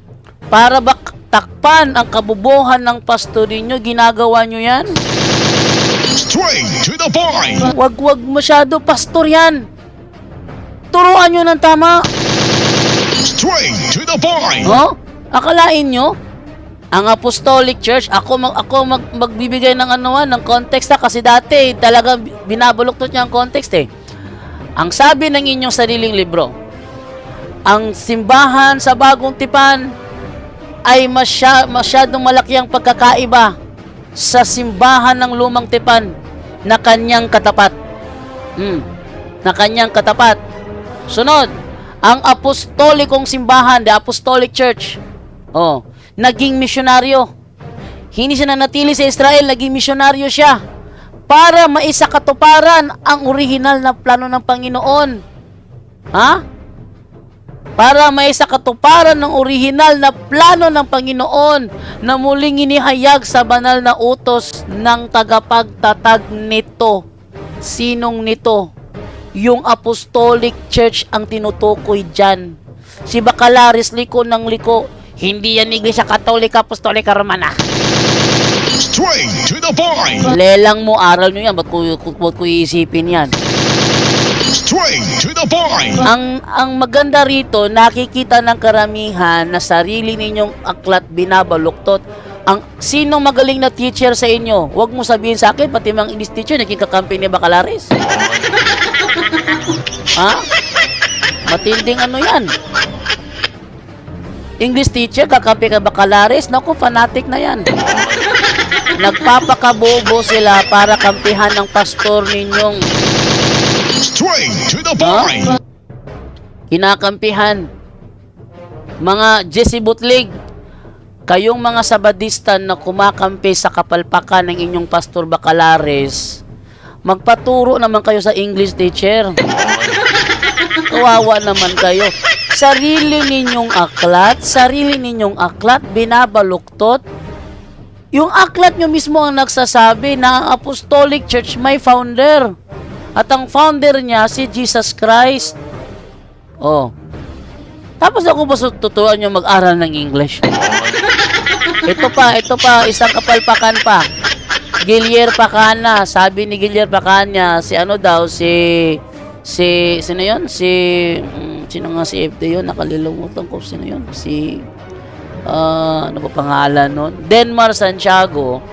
Para batakpan ang kabubuhan ng pastor ninyo, ginagawa nyo yan? Straight to the point. Wag masyado, pastor yan. Turuan nyo ng tama. Straight to the point. Akalain nyo? Ang Apostolic Church, ako magbibigay ng ng context kasi dati talaga binabuloktot niya ang context eh. Ang sabi ng inyong sariling libro, ang simbahan sa Bagong Tipan ay masyadong malaki ang pagkakaiba sa simbahan ng Lumang Tipan na kanyang katapat. Na kanyang katapat. Sunod, ang apostolikong simbahan, the Apostolic Church, naging misyonaryo. Hindi siya nanatili sa Israel, naging misyonaryo siya para maisakatuparan ang orihinal na plano ng Panginoon. Para maisakatuparan ng orihinal na plano ng Panginoon na muling inihayag sa banal na utos ng tagapagtatag nito. Sinong nito? Yung Apostolic Church ang tinutukoy dyan. Si Bacalaris, liko ng liko. Hindi yan Iglesia Katolika, Apostolika Romana. Straight to the point. Lelang mo, aral nyo yan. Ba't ko iisipin yan? Straight to the point. Ang maganda rito, nakikita ng karamihan na sarili ninyong aklat binabaluktot. Sinong magaling na teacher sa inyo? Huwag mo sabihin sa akin, pati mga English teacher, naging kakampi ni Bacalaris. Matinding yan. English teacher, kakampi ka Bacalaris, naku, fanatic na yan. Nagpapakabobo sila para kampihan ng pastor ninyong Straight to the point. kinakampihan. Mga Jesse Butlig, kayong mga Sabadista na kumakampi sa kapalpakan ng inyong pastor Bacalaris, magpaturo naman kayo sa English teacher. Kawawa naman kayo. Sarili ninyong aklat, binabaluktot. Yung aklat nyo mismo ang nagsasabi na ang Apostolic Church may founder. At ang founder niya si Jesus Christ. Tapos ako ba tuturuan nyo mag-aral ng English? Ito pa, isang kapalpakan pa. Gilier Pacana, sabi ni Gilier Pacana, sino yun? Sino nga si FD yun? Nakalimutan ko sino yun. ano pa pangalan nun? Denmar Santiago.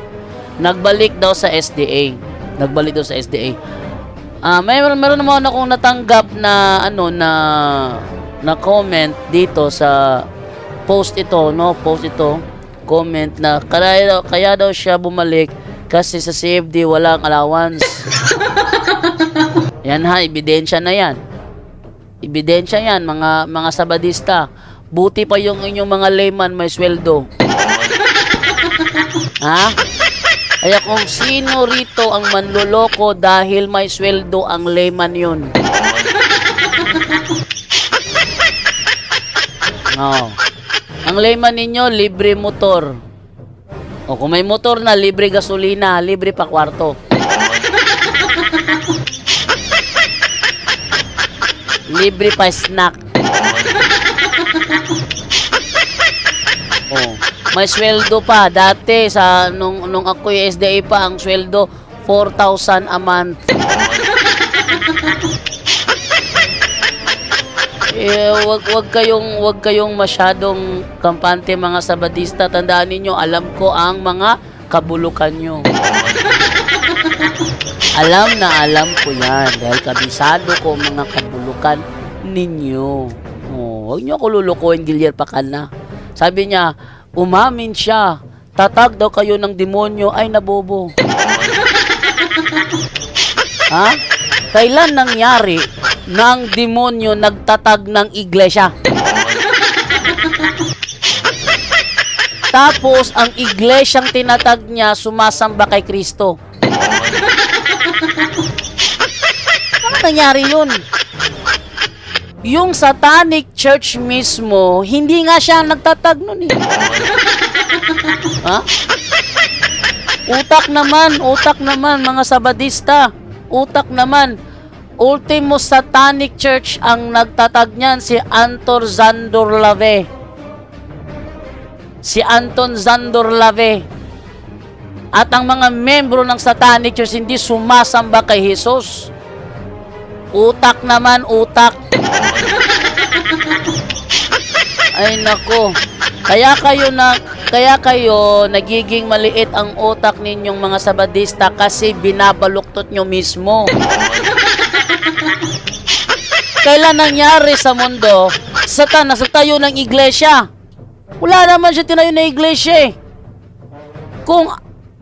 nagbalik daw sa SDA. Nagbalik daw sa SDA. Meron naman akong natanggap na na comment dito sa post ito, comment na kaya daw siya bumalik kasi sa CFD walang allowance. Yan ha, ebidensya na yan. Ebidensya yan, mga sabadista. Buti pa yung inyong mga layman may sweldo. Ha? Kaya kung sino rito ang manloloko dahil may sweldo, ang layman yun. No. Ang layman ninyo, libre motor. O kung may motor na, libre gasolina, libre pa kwarto. Libre pa snack. Oh, may sweldo pa dati sa nung ako yung SDA pa, ang sweldo 4,000 a month. Wag kayong masyadong kampante mga sabadista. Tandaan niyo, alam ko ang mga kabulukan nyo. Alam ko yan dahil kabisado ko ang mga kabulukan ninyo. Oh, wag niyo ako lulukuhin, Gilier Pakana. Sabi niya, umamin siya. Tatag daw kayo ng demonyo, ay nabobo. Ha? Kailan nangyari na ang demonyo nagtatag ng iglesia? Tapos, ang iglesyang tinatag niya, sumasamba kay Kristo. Ano nangyari yun? Yung satanic church mismo, hindi nga siya nagtatag nun eh. Ha? Utak naman, mga sabadista. Utak naman. Ultimo satanic church ang nagtatag niyan, si Anton Szandor Lave. Si Anton Szandor Lave. At ang mga membro ng satanic church hindi sumasamba kay Jesus. Utak naman, utak. Ay nako. Kaya kayo nagiging maliit ang utak ninyong mga sabadista kasi binabaluktot nyo mismo. Kailan nangyari sa mundo, Satan nagtayo ng iglesia? Wala naman siya tinayo na iglesia eh.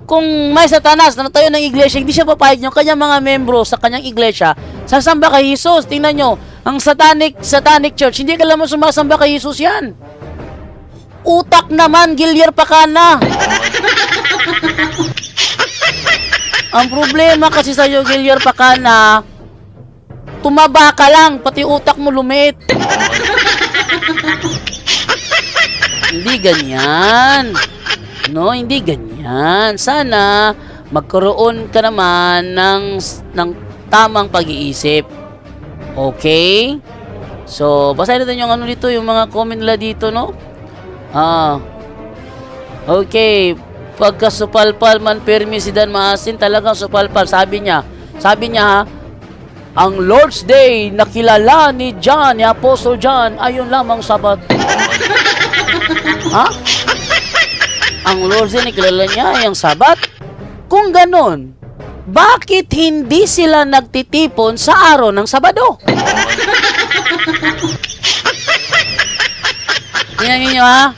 Kung may Satanas na nagtayo ng iglesia, hindi siya papayag yung kanyang mga membro sa kanyang iglesia sasamba kay Jesus. Tingnan nyo, ang satanic church, hindi ka lang sumasamba kay Jesus yan. Utak naman, Gilier Pakana. Ang problema kasi sa iyo, Gilier Pakana, tumaba ka lang, pati utak mo lumiit. Hindi ganyan. No, hindi ganyan. Sana magkaroon ka naman ng tamang pag-iisip. Okay? So, basahin natin yung dito, yung mga comment nila dito, no? Okay. Pagka supalpal man permi si Dan Maasin, talagang supalpal. Sabi niya ha, ang Lord's Day nakilala ni John, ni Apostle John, ayon lamang Sabat. Ha? Ang Lord's Day nakilala niya ay ang Sabat? Kung ganon, bakit hindi sila nagtitipon sa araw ng Sabado? Tingnan niyo ha.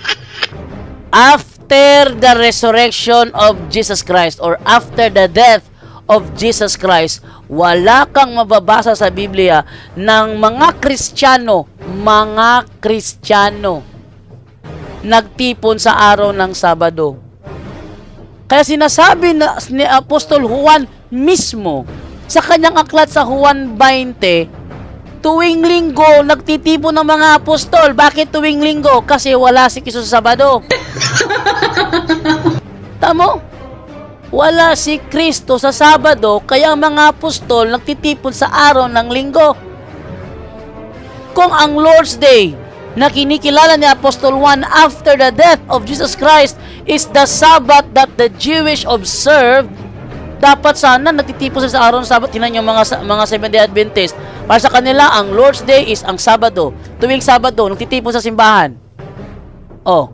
After the resurrection of Jesus Christ or after the death of Jesus Christ, wala kang mababasa sa Biblia ng mga Kristiyano nagtipon sa araw ng Sabado. Kaya sinasabi ni Apostol Juan mismo sa kanyang aklat sa Juan 20, tuwing linggo nagtitipon ng mga apostol. Bakit tuwing linggo? Kasi wala si Kristo sa Sabado. Tamo? Wala si Kristo sa Sabado, kaya ang mga apostol nagtitipon sa araw ng linggo. Kung ang Lord's Day na kinikilala ni Apostol Juan after the death of Jesus Christ is the Sabbath that the Jewish observed, dapat sana nagtitipon sa araw ng Sabbath. Tingnan niyo mga Seventh-day Adventist. Para sa kanila, ang Lord's Day is ang Sabado. Tuwing Sabado, nagtitipon sa simbahan. Oh.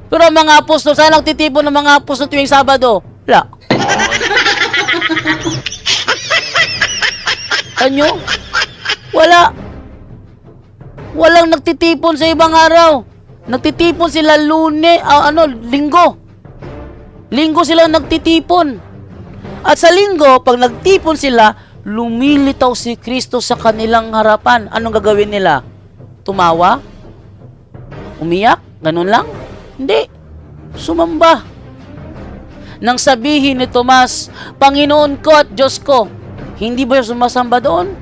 Pero ang mga apostol, saan nagtitipon ng mga apostol tuwing Sabado? Wala. Anyo? Wala. Walang nagtitipon sa ibang araw. Nagtitipon sila linggo. Linggo sila nagtitipon. At sa linggo, pag nagtipon sila, lumilitaw si Kristo sa kanilang harapan. Anong gagawin nila? Tumawa? Umiyak? Ganun lang? Hindi. Sumamba. Nang sabihin ni Tomas, Panginoon ko at Diyos ko, hindi ba siya sumasamba doon?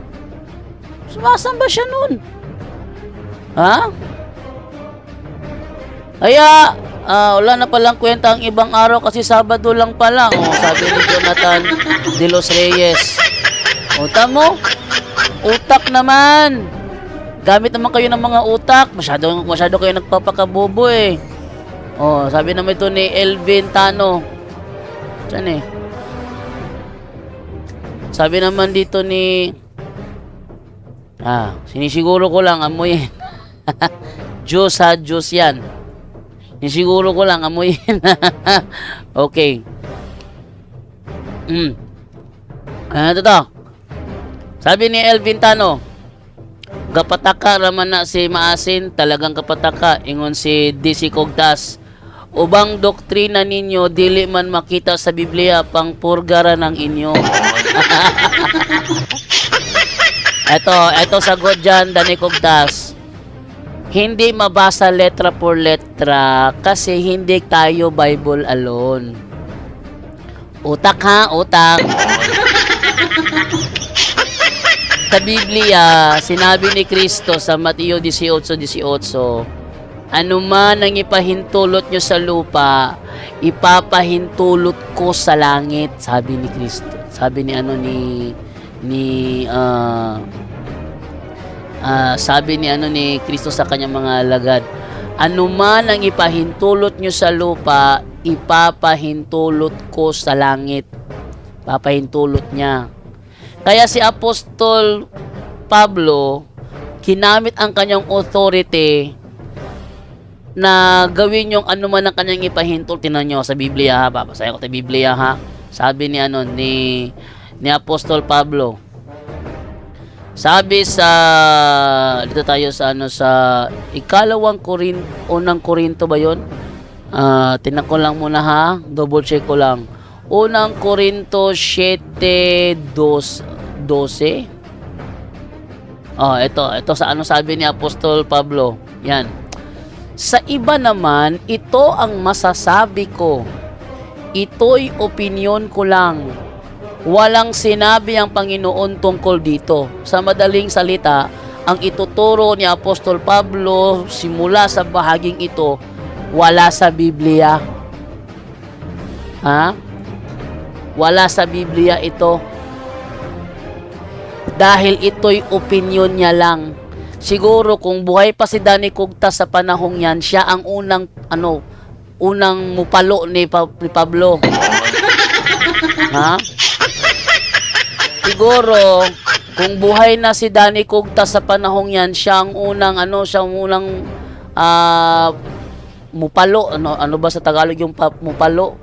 Sumasamba siya noon. Ha? Kaya, wala na palang kwenta ang ibang araw kasi Sabado lang pala. Sabi ni Jonathan de los Reyes. Tamo? Utak naman. Gamit naman kayo ng mga utak. Masyado kayo nagpapakabobo eh. Sabi naman ito ni Elvin Tano. Saan eh? Sabi naman dito ni... sinisiguro ko lang, amoyin. Diyos ha, Diyos yan. Sinisiguro ko lang, amoyin. Okay. Ano to? Sabi ni Elvin Tano, kapataka raman na si Maasin, talagang kapataka, ingon si DC Cogtas. Ubang doktrina ninyo, dili man makita sa Biblia, pang purgara ng inyo. Eto sagot dyan, Dani Cogtas. Hindi mabasa letra por letra kasi hindi tayo Bible alone. Utak ha, utak. Sa Biblia, sinabi ni Kristo sa Mateo 18:18, ano man ang ipahintulot nyo sa lupa, ipapahintulot ko sa langit, sabi ni Kristo. Sabi ni sabi ni Kristo sa kanyang mga alagad. Ano man ang ipahintulot nyo sa lupa, ipapahintulot ko sa langit. Papahintulot niya. Kaya si Apostol Pablo, kinamit ang kanyang authority na gawin yung ano man ang kanyang ipahintulot. Tingnan nyo sa Biblia ha. Papasaya ko sa Biblia ha. Sabi ni Apostol Pablo. Sabi dito tayo sa unang Korinto ba yun? Tinan ko lang muna ha. Double check ko lang. Unang Korinto 7:12. Ito sa sabi ni Apostol Pablo. Yan. Sa iba naman, ito ang masasabi ko. Ito'y opinyon ko lang. Walang sinabi ang Panginoon tungkol dito. Sa madaling salita, ang ituturo ni Apostol Pablo simula sa bahaging ito, wala sa Biblia. Ha? Wala sa Biblia ito. Dahil ito'y opinyon niya lang. Siguro kung buhay pa si Danny Cogtas sa panahong yan, siya ang unang mupalo ni Pablo. Ha? Siguro kung buhay na si Danny Cogtas sa panahong yan, siya ang unang mupalo. Ano ba sa Tagalog yung mupalo?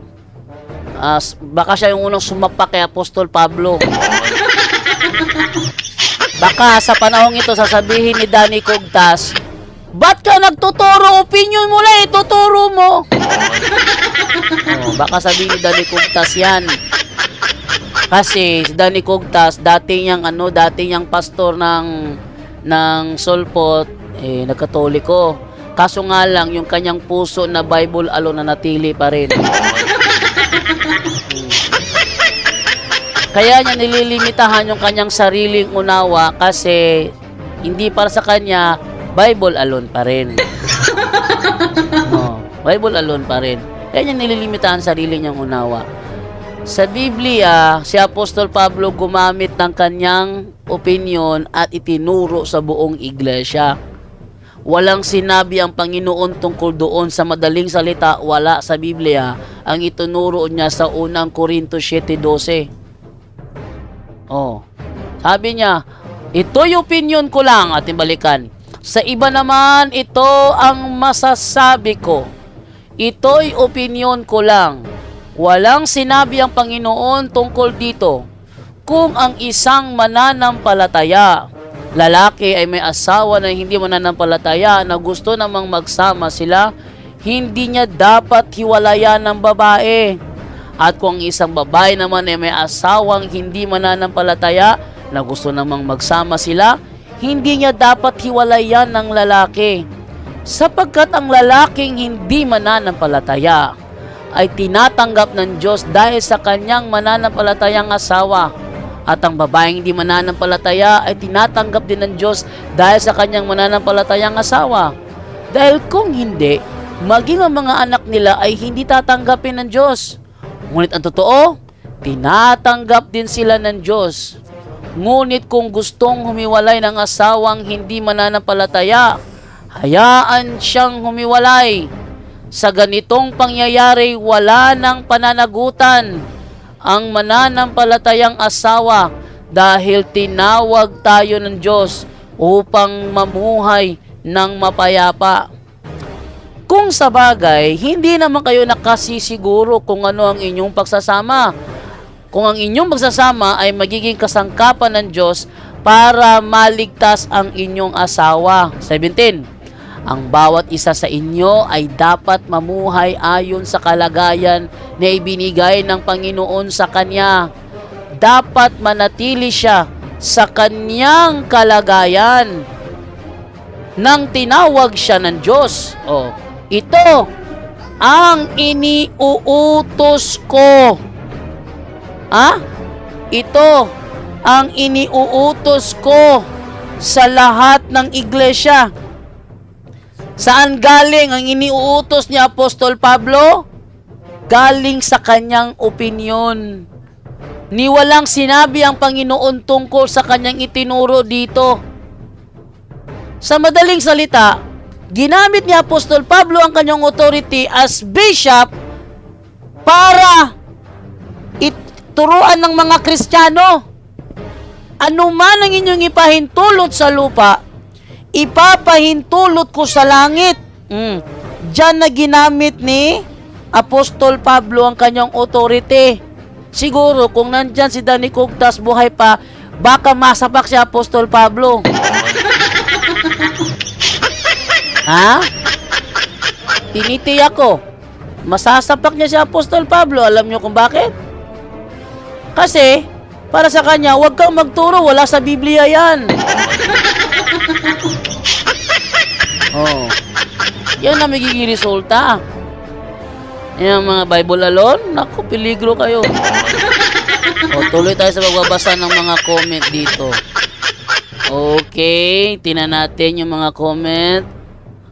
Baka siya yung unang sumapak kay Apostol Pablo. Baka sa panahong ito sasabihin ni Danny Cogtas, ba't ka nagtuturo? Opinion mo lang, ituturo mo. Baka sabihin ni Danny Cogtas yan. Kasi si Danny Cogtas, dati niyang pastor ng Solpot, nagkatoliko. Kaso nga lang, yung kanyang puso na Bible alone na natili pa rin. Kaya niya nililimitahan yung kanyang sariling unawa kasi hindi para sa kanya, Bible alone pa rin. Bible alone pa rin. Kaya niya nililimitahan sarili niyang unawa. Sa Biblia, si Apostol Pablo gumamit ng kanyang opinion at itinuro sa buong iglesia. Walang sinabi ang Panginoon tungkol doon. Sa madaling salita, wala sa Biblia. Ang itinuro niya sa unang Korinto 7:12. Sabi niya, ito'y opinion ko lang. Ating balikan. Sa iba naman, ito ang masasabi ko. Ito'y opinion ko lang. Walang sinabi ang Panginoon tungkol dito. Kung ang isang mananampalataya, lalaki ay may asawa na hindi mananampalataya na gusto namang magsama sila, hindi niya dapat hiwalayan ng babae. At kung isang babae naman ay may asawang hindi mananampalataya na gusto namang magsama sila, hindi niya dapat hiwalayan ng lalaki. Sapagkat ang lalaking hindi mananampalataya ay tinatanggap ng Diyos dahil sa kanyang mananampalatayang asawa. At ang babaeng hindi mananampalataya ay tinatanggap din ng Diyos dahil sa kanyang mananampalatayang asawa. Dahil kung hindi, maging ang mga anak nila ay hindi tatanggapin ng Diyos. Ngunit ang totoo, tinatanggap din sila ng Diyos. Ngunit kung gustong humiwalay ng asawang hindi mananampalataya, hayaan siyang humiwalay. Sa ganitong pangyayari, wala ng pananagutan ang mananampalatayang asawa dahil tinawag tayo ng Diyos upang mamuhay ng mapayapa. Kung sa bagay, hindi naman kayo nakasisiguro kung ano ang inyong pagsasama. Kung ang inyong pagsasama ay magiging kasangkapan ng Diyos para maligtas ang inyong asawa. 17. Ang bawat isa sa inyo ay dapat mamuhay ayon sa kalagayan na ibinigay ng Panginoon sa kanya. Dapat manatili siya sa kanyang kalagayan nang tinawag siya ng Diyos. Ito ang iniuutos ko. Ito ang iniuutos ko sa lahat ng iglesia. Saan galing ang iniuutos ni Apostol Pablo? Galing sa kanyang opinyon. Ni walang sinabi ang Panginoon tungkol sa kanyang itinuro dito. Sa madaling salita, ginamit ni Apostol Pablo ang kanyang authority as bishop para ituruan ng mga Kristiyano. Ano man ang inyong ipahintulot sa lupa, ipapahintulot ko sa langit. Diyan na ginamit ni Apostol Pablo ang kanyang authority. Siguro kung nandyan si Danny Cugtas buhay pa, baka masapak si Apostol Pablo. Tinitiyak ko, masasapak niya si Apostol Pablo. Alam niyo kung bakit? Kasi, para sa kanya, huwag kang magturo, wala sa Biblia yan. Yan ang magiging resulta. Yan mga Bible alone, naku, peligro kayo. Tuloy tayo sa pagbabasa ng mga comment dito. Okay, tingnan natin yung mga comment.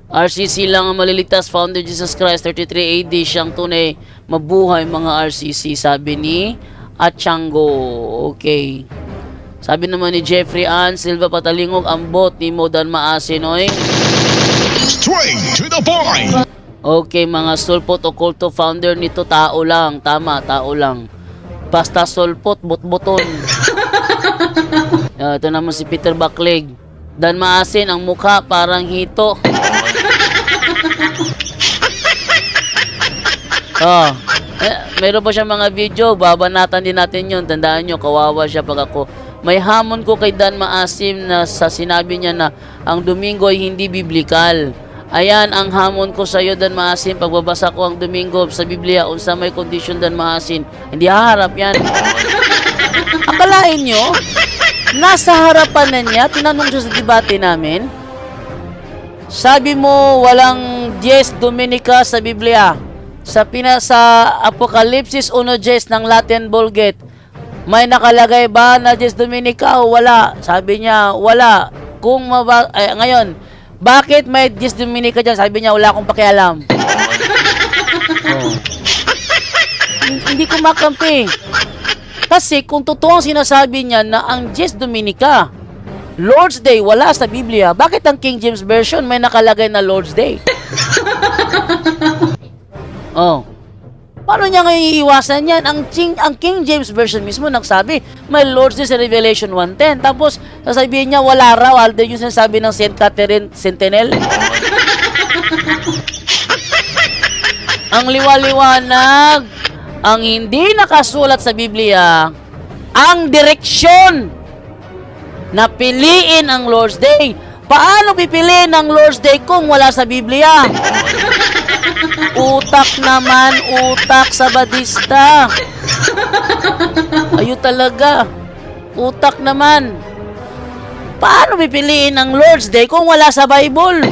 RCC lang ang maliligtas, Founder Jesus Christ, 33 AD, siyang tunay mabuhay mga RCC, sabi ni Achango. Okay. Sabi naman ni Jeffrey Ann Silva Patalingog, ang bot ni Modan Maasinoy. Straight to the point. Okay, mga Sulpot Oculto founder nito, tao lang. Tama, tao lang. Basta Sulpot, bot-boton. Ito naman si Peter Bacleg. Dan Maasin, ang mukha parang hito. Meron pa siya mga video, babanatan din natin yun. Tandaan nyo, kawawa siya pag ako. May hamon ko kay Dan Maasim na sa sinabi niya na ang Domingo ay hindi biblikal. Ayan ang hamon ko sa iyo, Dan Maasim. Pagbabasa ko ang Domingo sa Biblia, unsa may condition, Dan Maasim, hindi haharap yan. Akalain nyo, nasa harapan na niya, tinanong siya sa debate namin. Sabi mo, walang dies Dominica sa Biblia. Sa Apokalipsis 1:10 ng Latin Vulgate, may nakalagay ba na dies Dominica o wala? Sabi niya, wala. Ngayon, bakit may dies Dominica dyan? Sabi niya, wala akong pakialam. Hindi ko makampi. Kasi kung totoo ang sinasabi niya na ang dies Dominica, Lord's Day, wala sa Biblia, bakit ang King James Version may nakalagay na Lord's Day? Paano niya ngayon iiwasan yan? Ang King James Version mismo nagsabi, may Lord's Day sa Revelation 1:10. Tapos, sasabihin niya, wala raw. Alden yung sinasabi ng St. Catherine Sentinel. Ang liwaliwanag Ang hindi nakasulat sa Biblia, ang direksyon na piliin ang Lord's Day. Paano pipiliin ang Lord's Day kung wala sa Biblia? Utak naman, utak sabadista. Ayun talaga. Utak naman. Paano pipiliin ang Lord's Day kung wala sa Bible?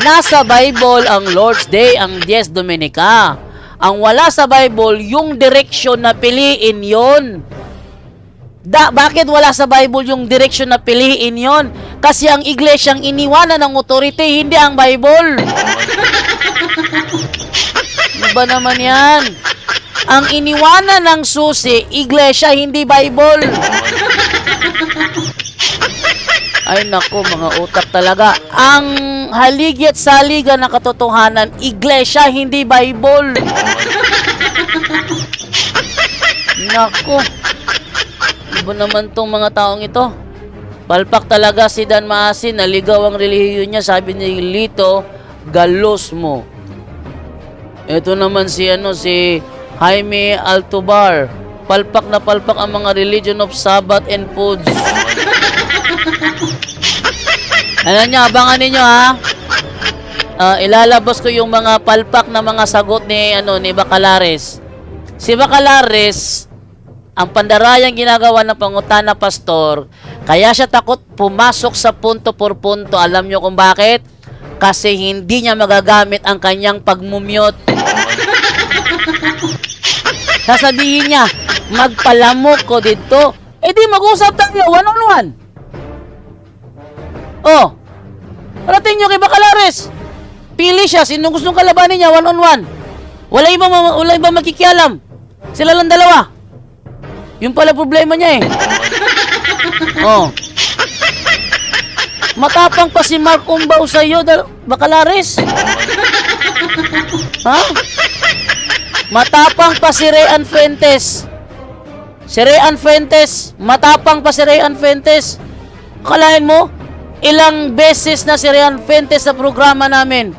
Nasa Bible ang Lord's Day, ang Dies Dominica. Ang wala sa Bible, yung direksyon na piliin yon. Bakit wala sa Bible yung direksyon na piliin yon? Kasi ang iglesyang iniwanan ng authority, hindi ang Bible. Iba naman yan. Ang iniwanan ng susi, iglesia, hindi Bible. Ay nako, mga utak talaga. Ang haligi at saliga ng katotohanan, iglesia, hindi Bible. Nako. Iba naman tong mga taong ito. Palpak talaga si Dan Maasin, naligaw ang relihiyon niya, sabi ni Lito, galos mo. Ito naman si Jaime Altobar. Palpak na palpak ang mga religion of Sabbath and foods. Ano nyo, abangan ninyo ha. Ilalabas ko yung mga palpak na mga sagot ni Bacalares. Si Bacalares, ang pandarayang ginagawa ng pangutana pastor, kaya siya takot pumasok sa punto por punto. Alam nyo kung bakit? Kasi hindi niya magagamit ang kanyang pagmumute. Sasabihin niya, magpalamok ko dito. Eh di mag-usap tayo, one-on-one. Oh, parating nyo kay Bacalares. Pili siya, sino gustong kalabanin niya, one-on-one. Wala ibang makikialam. Sila lang dalawa. Yung pala problema niya eh. Oh. Matapang pa si Mark Umbaw sa iyo, Bacalares. Ha? Matapang pa si Rayan Fuentes. Si Rayan Fuentes, matapang pa si Rayan Fuentes. Akalain mo, ilang beses na si Rayan Fuentes sa programa namin.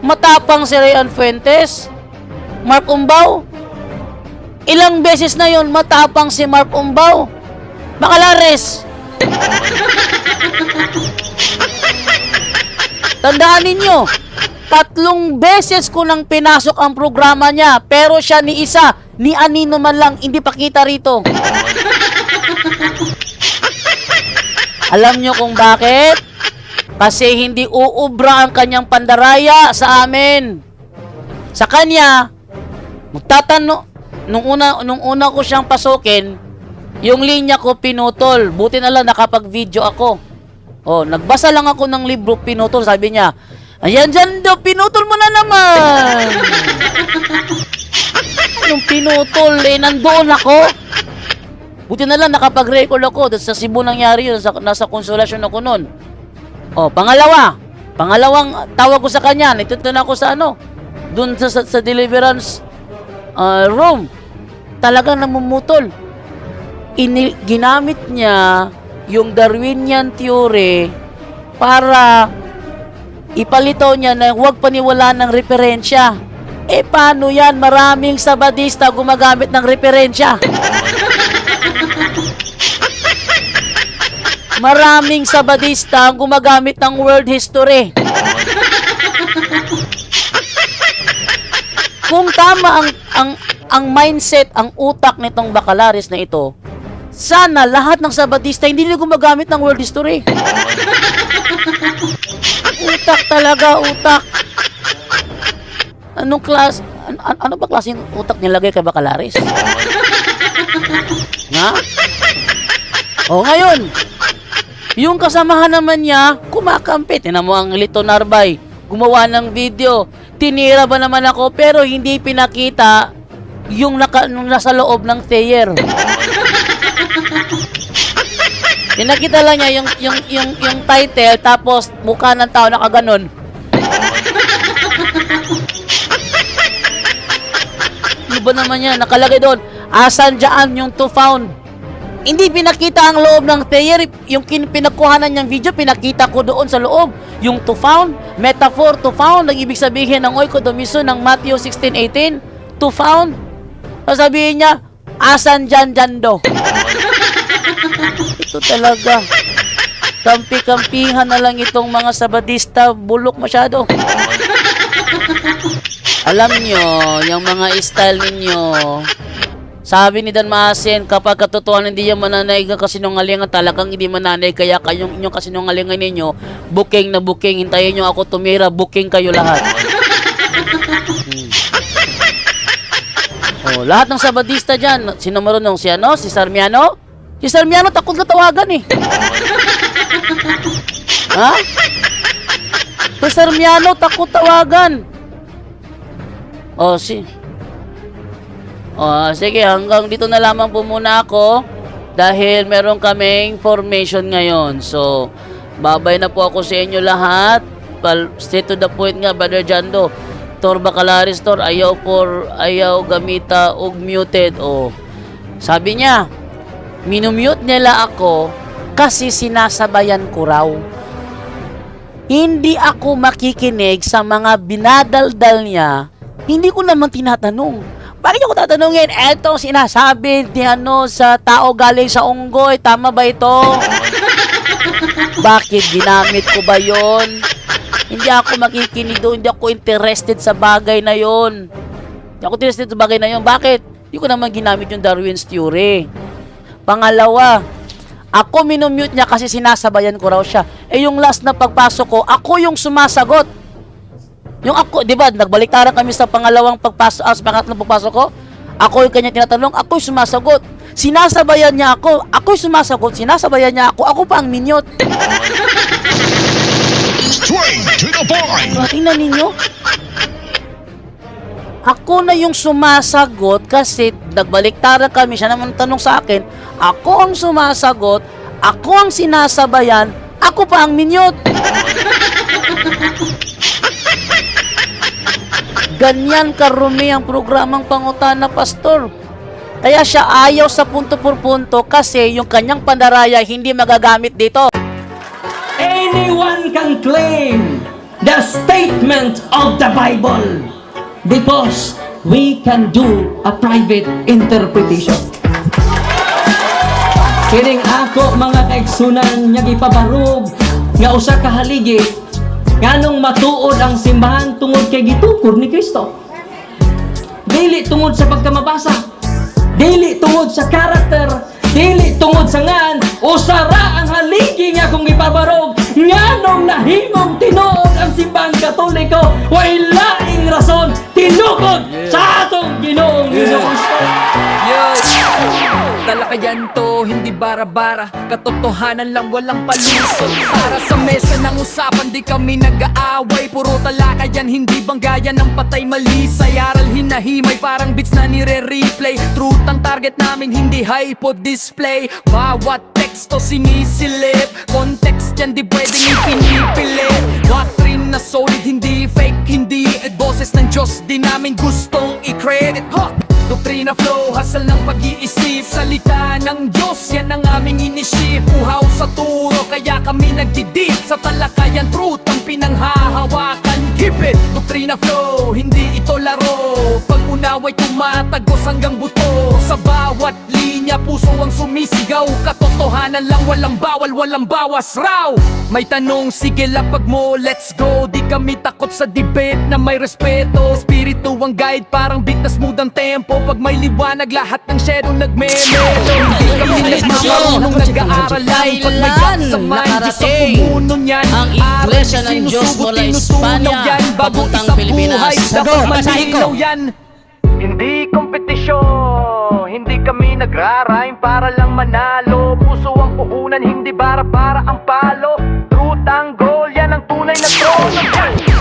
Matapang si Rayan Fuentes. Mark Umbaw, ilang beses na yon matapang si Mark Umbaw. Bacalares. Tandaan ninyo, 3 beses ko nang pinasok ang programa niya, pero siya ni isa, ni anino man lang, hindi pakita rito. Alam nyo kung bakit? Kasi hindi uubra ang kanyang pandaraya sa amin. Sa kanya, nung una ko siyang pasukin, yung linya ko pinutol. Buti na lang nakapag-video ako. Oh, nagbasa lang ako ng libro, pinutol. Sabi niya, ayan dyan daw, pinutol mo na naman. Anong pinutol? Nandoon ako. Buti na lang nakapag-record ako. Sa Cebu nangyari yun. Nasa konsolasyon ako noon. Oh, pangalawang tawag ko sa kanya. Nagtutun ako sa doon sa deliverance room. Talagang namumutol. Ginamit niya yung Darwinian theory para ipalitaw niya na huwag paniwala ng referensya. Eh, paano yan? Maraming sabadista gumagamit ng referensya. Maraming sabadista ang gumagamit ng world history. Kung tama ang mindset, ang utak nitong Bacalares na ito, sana lahat ng sabadista hindi nila gumagamit ng world history. Utak talaga, utak. Ano ba klaseng utak nilagay kay Bacalares? Nga? O ngayon, yung kasamahan naman niya, kumakampi. Tinan mo ang Lito Narbay, gumawa ng video. Tinira ba naman ako, pero hindi pinakita yung nasa loob ng Thayer. Pinakita lang niya yung title, tapos mukha ng tao nakaganon. Ano ba naman yan? Nakalagay doon, asan dyan yung to found? Hindi pinakita ang loob ng prayer. Yung pinagkuhanan niyang video, pinakita ko doon sa loob. Yung to found, metaphor to found, ang ibig sabihin ng oikodomiso ng Matthew 16:18. To found. Sasabihin niya, asan dyan do? Ito talaga. Kampi-kampihan na lang itong mga Sabadista, bulok masyado. Alam nyo, yung mga style ninyo, sabi ni Dan Maasin, kapag katotohanan hindi yung mananay ka kasinungalingan, talagang hindi mananay, kaya kayong inyong kasinungalingan ninyo, booking na booking, hintayin nyo ako tumira, booking kayo lahat. Oh, lahat ng Sabadista dyan, sino marunong? Si ano? Si Sarmiano? Si Sarmiano takot na tawagan eh. Ha? Si Sarmiano takot tawagan. Oh, sige, hanggang dito na lamang po muna ako dahil meron kaming formation ngayon. So, babay na po ako sa inyo lahat. Straight to the point nga, Brother Jando. Tor Bacalaris, Tor, ayaw gamita og muted. Oh, sabi niya, minumute nila ako kasi sinasabayan ko raw. Hindi ako makikinig sa mga binadaldal niya. Hindi ko naman tinatanong. Bakit ako tatanungin? Eto sinasabi ni sa tao galing sa unggoy. Tama ba ito? Bakit ginamit ko ba yon? Hindi ako makikinig doon. Hindi ako interested sa bagay na yon. Hindi ako interested sa bagay na yon. Bakit? Hindi ko naman ginamit yung Darwin's theory. Pangalawa, ako minumute niya kasi sinasabayan ko raw siya. Yung last na pagpasok ko, ako yung sumasagot. Yung ako, di ba, nagbaliktaran kami sa pangalawang pagpasok, sa pangatlong pagpasok ko. Ako yung kanya tinatanong, ako yung sumasagot. Sinasabayan niya ako yung sumasagot, sinasabayan niya ako pa ang minute. Straight to the point. Tingnan ninyo. Ako na yung sumasagot kasi nagbaliktaran kami, siya naman tanong sa akin, ako ang sumasagot, ako ang sinasabayan, ako pa ang minute. Ganyan karumi ang programang Pangutana, Pastor. Kaya siya ayaw sa punto por punto kasi yung kanyang pandaraya hindi magagamit dito. Anyone can claim the statement of the Bible because we can do a private interpretation. Kining ako mga kaigsunan nga gipabarog nga usa ka haligi nganong matuod ang simbahan tungod kay gitukod ni Kristo. Dili tungod sa pagkamabasa, dili tungod sa karakter, dili tungod sa ngan, usara ang haligi nga kung gipabarog nganong nahimong tinuod ang simbahan Katoliko, way laing rason tinukod sa atong Ginoong Hesus-Kristo. Talakayan to, hindi bara-bara, katotohanan lang walang palusot. Para sa mesa ng usapan, di kami nag-aaway, puro talakayan, hindi banggayan ng patay malisay. Aral hinahimay, parang beats na nire-replay. Truth ang target namin, hindi hypo display. Bawat teksto sinisilip, context yan di pwedeng ipinipilit. Doctrine na solid, hindi fake, hindi boses ng Diyos, di namin gustong i-credit. Doktrina flow, hasal ng pag-iisip, salita ng Diyos, yan ang aming inisip. Uhaw sa turo, kaya kami nagdidip sa talakayan, truth ang pinanghahawakan. Keep it! Doktrina flow, hindi ito laro. Pag-unaway tumatagos hanggang buto. Sa bawat linya, puso ang sumisigaw. Katotohanan lang, walang bawal, walang bawas raw. May tanong, sige lapag mo, let's go. Di kami takot sa debate na may respeto. Spirito ang guide, parang bigtas mood ang tempo. Pag may liwanag, lahat ng shadow nagme-melo. Hindi kami nagmamarunong nag-aaral lang. Pag may gap sa mind, Diyos ang pumuno niyan. Ang Iglesia ng Diyos mula Espanya, papuntang Pilipinas. Dapat malinaw yan. Hindi kompetisyon, hindi kami nagra-rhyme para lang manalo. Puso ang puhunan, hindi bara-bara ang palo. Truth ang goal, yan ang tunay na trono.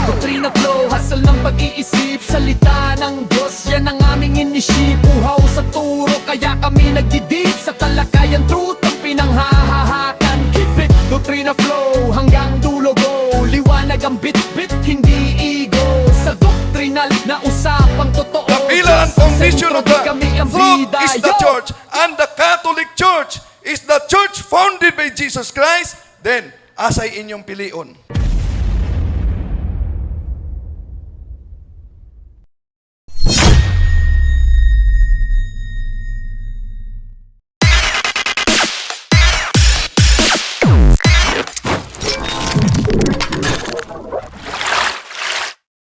Doktrina flow, hasal ng pag-iisip, salita ng Diyos, yan ang aming inisip. Uhaw sa turo, kaya kami nagdidip sa talakayan, truth ang pinanghahahakan. Keep it, doktrina flow, hanggang dulo go. Liwanag ang bit-bit, hindi ego. Sa doktrinal na usapang totoo, The pillar and foundation of the kami ang truth bida. is the church, and the Catholic Church is the church founded by Jesus Christ, then asay inyong pilion.